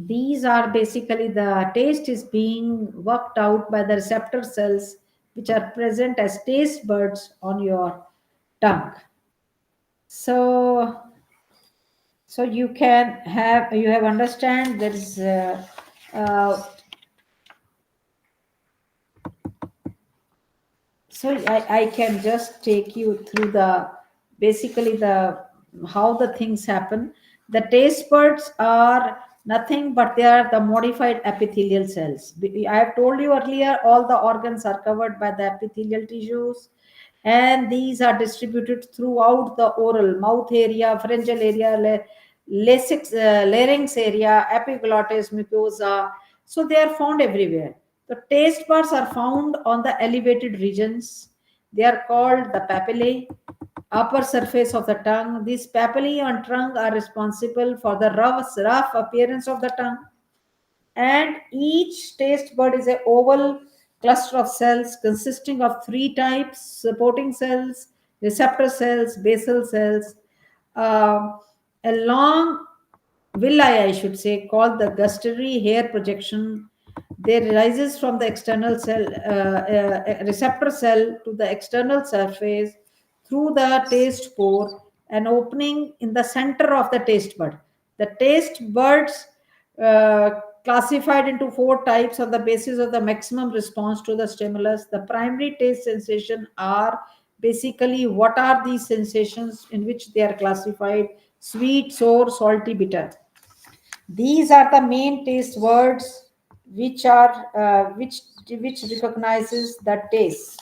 these are basically, the taste is being worked out by the receptor cells which are present as taste buds on your tongue. So you have understand there is uh, so I can just take you through the basically the how the things happen. The taste buds are nothing but they are the modified epithelial cells. I have told you earlier, all the organs are covered by the epithelial tissues, and these are distributed throughout the oral mouth area, pharyngeal area, larynx area, epiglottis, mucosa. So they are found everywhere. The taste buds are found on the elevated regions. They are called the papillae, upper surface of the tongue. These papillae on tongue are responsible for the rough appearance of the tongue. And each taste bud is a oval cluster of cells consisting of three types: supporting cells, receptor cells, basal cells. A long villi, I should say, called the gustatory hair projection. They rises from the external cell, receptor cell to the external surface through the taste pore, an opening in the center of the taste bud. The taste buds classified into four types on the basis of the maximum response to the stimulus. The primary taste sensation are basically, what are these sensations in which they are classified: sweet, sour, salty, bitter. These are the main taste words which are which recognizes the taste.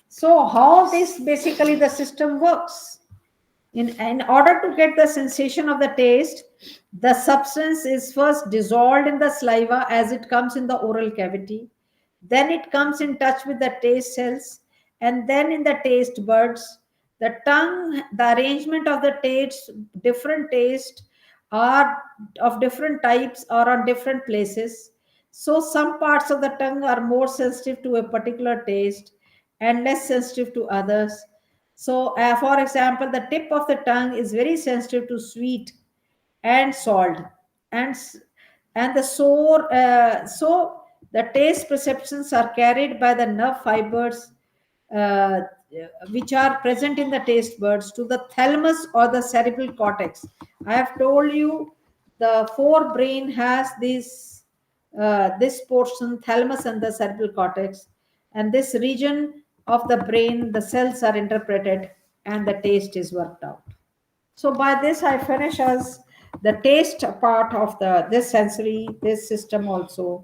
So how this basically the system works? In order to get the sensation of the taste, the substance is first dissolved in the saliva as it comes in the oral cavity. Then it comes in touch with the taste cells, and then in the taste buds. The tongue, the arrangement of the taste, different taste are of different types or on different places. So some parts of the tongue are more sensitive to a particular taste and less sensitive to others. So, for example, the tip of the tongue is very sensitive to sweet and salt, and and the sour. So, the taste perceptions are carried by the nerve fibers, uh, which are present in the taste buds, to the thalamus or the cerebral cortex. I have told you the forebrain has this portion, thalamus and the cerebral cortex, and this region of the brain, the cells are interpreted and the taste is worked out. So by this I finish as the taste part of this sensory, this system also.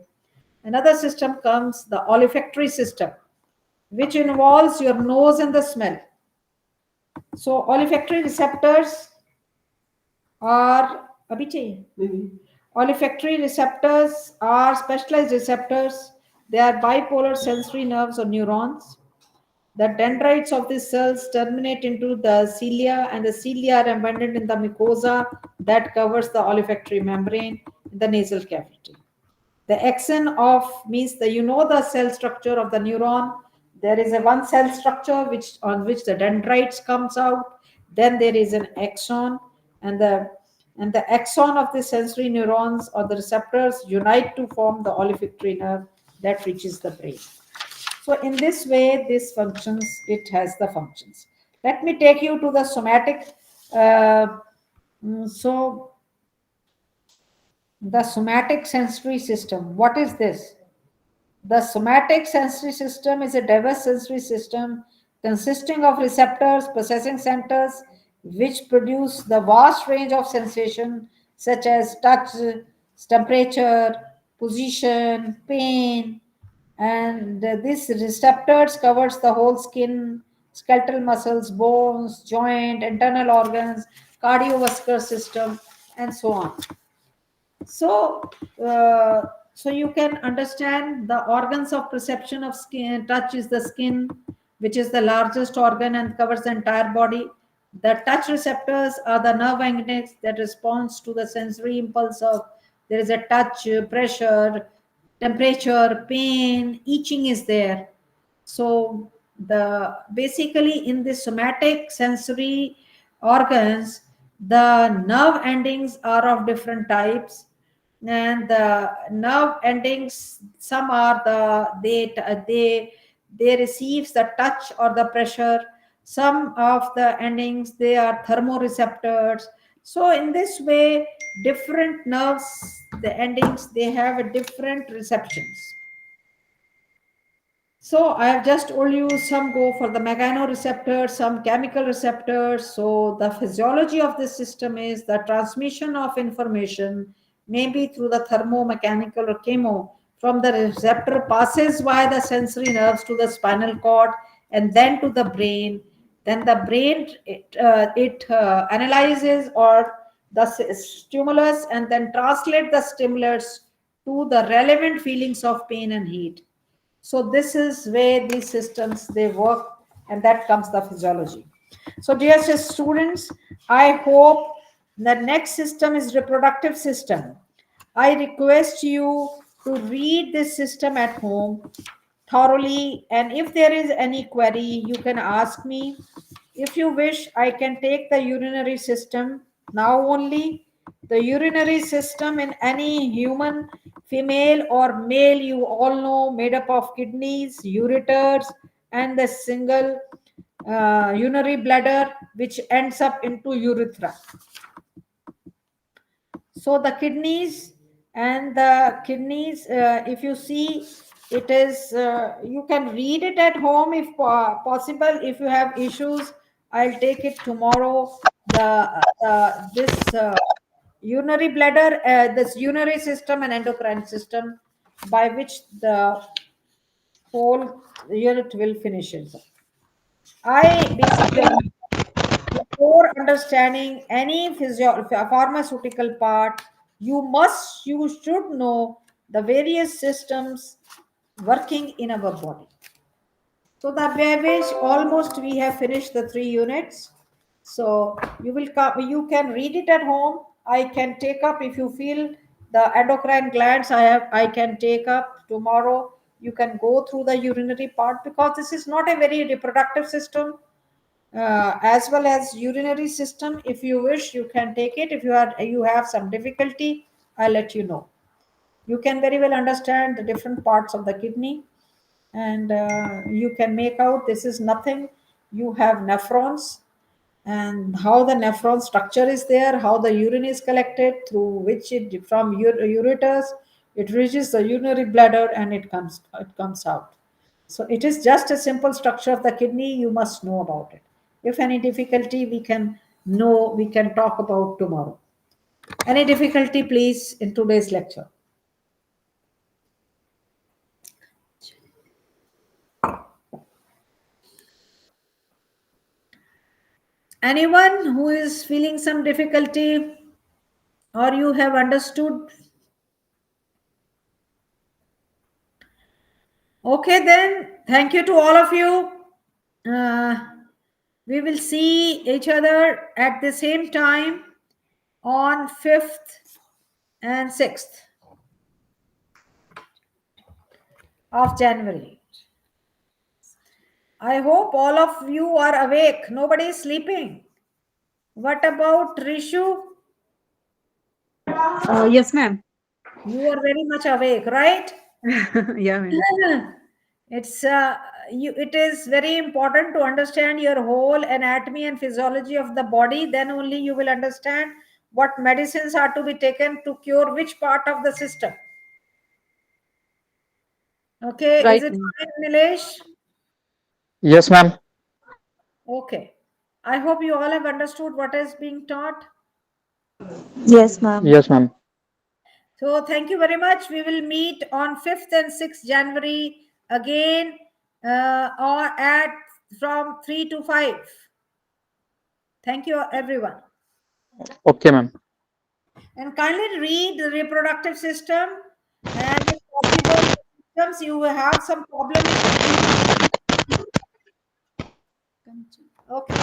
Another system comes the olfactory system, which involves your nose and the smell. So olfactory receptors are olfactory receptors are specialized receptors. They are bipolar sensory nerves or neurons. The dendrites of these cells terminate into the cilia, and the cilia are embedded in the mucosa that covers the olfactory membrane in the nasal cavity. The axon of means the cell structure of the neuron. There is a one cell structure on which the dendrites comes out. Then there is an axon, and the axon of the sensory neurons or the receptors unite to form the olfactory nerve that reaches the brain. So in this way, this functions. It has the functions. Let me take you to the somatic. So the somatic sensory system. What is this? The somatic sensory system is a diverse sensory system consisting of receptors, processing centers, which produce the vast range of sensation such as touch, temperature, position, pain, and this receptors covers the whole skin, skeletal muscles, bones, joint, internal organs, cardiovascular system, and so on. So, so you can understand the organs of perception of skin. Touch is the skin, which is the largest organ and covers the entire body. The touch receptors are the nerve endings that responds to the sensory impulse of there is a touch, pressure, temperature, pain, itching is there. So the basically in the somatic sensory organs, the nerve endings are of different types, and the nerve endings, some are they receives the touch or the pressure. Some of the endings, they are thermoreceptors. So in this way, different nerves, the endings, they have a different receptions. So I have just told you some go for the mechanoreceptors, some chemical receptors. So the physiology of this system is the transmission of information, maybe through the thermomechanical or chemo, from the receptor passes via the sensory nerves to the spinal cord and then to the brain. Then the brain it analyzes or the stimulus and then translate the stimulus to the relevant feelings of pain and heat. So this is where these systems they work, and that comes the physiology. So dear students, I hope the next system is reproductive system. I request you to read this system at home thoroughly, and if there is any query, you can ask me. If you wish, I can take the urinary system now only. The urinary system in any human, female or male, you all know, made up of kidneys, ureters, and the single urinary bladder, which ends up into urethra. So the kidneys if you see, it is you can read it at home if possible. If you have issues, I'll take it tomorrow. This urinary bladder, this urinary system and endocrine system, by which the whole unit will finish it. I basically, before understanding any pharmaceutical part, you should know the various systems working in our body. So the which almost we have finished the 3 units. So you can read it at home. I can take up if you feel the endocrine glands. I can take up tomorrow. You can go through the urinary part, because this is not a very reproductive system, as well as urinary system. If you wish, you can take it. If you have some difficulty, I'll let you know. You can very well understand the different parts of the kidney, and you can make out this is nothing. You have nephrons, and how the nephron structure is there, how the urine is collected, through which it from ureters it reaches the urinary bladder and it comes out. So it is just a simple structure of the kidney. You must know about it. If any difficulty, we can No, we can talk about tomorrow. Any difficulty, please, in today's lecture? Anyone who is feeling some difficulty or you have understood? Okay, then, thank you to all of you. We will see each other at the same time on 5th and 6th of January. I hope all of you are awake. Nobody is sleeping. What about Rishu? Yes, ma'am. You are very much awake, right? Yeah, ma'am. It's it is very important to understand your whole anatomy and physiology of the body. Then only you will understand what medicines are to be taken to cure which part of the system. Okay, is Right, it ma'am. fine, Nilesh? Yes, ma'am. Okay. I hope you all have understood what is being taught. Yes, ma'am. Yes, ma'am. So thank you very much. We will meet on 5th and 6th January again or at from 3 to 5. Thank you, everyone. Okay, ma'am. And kindly read the reproductive system and if possible systems you will have some problem in okay.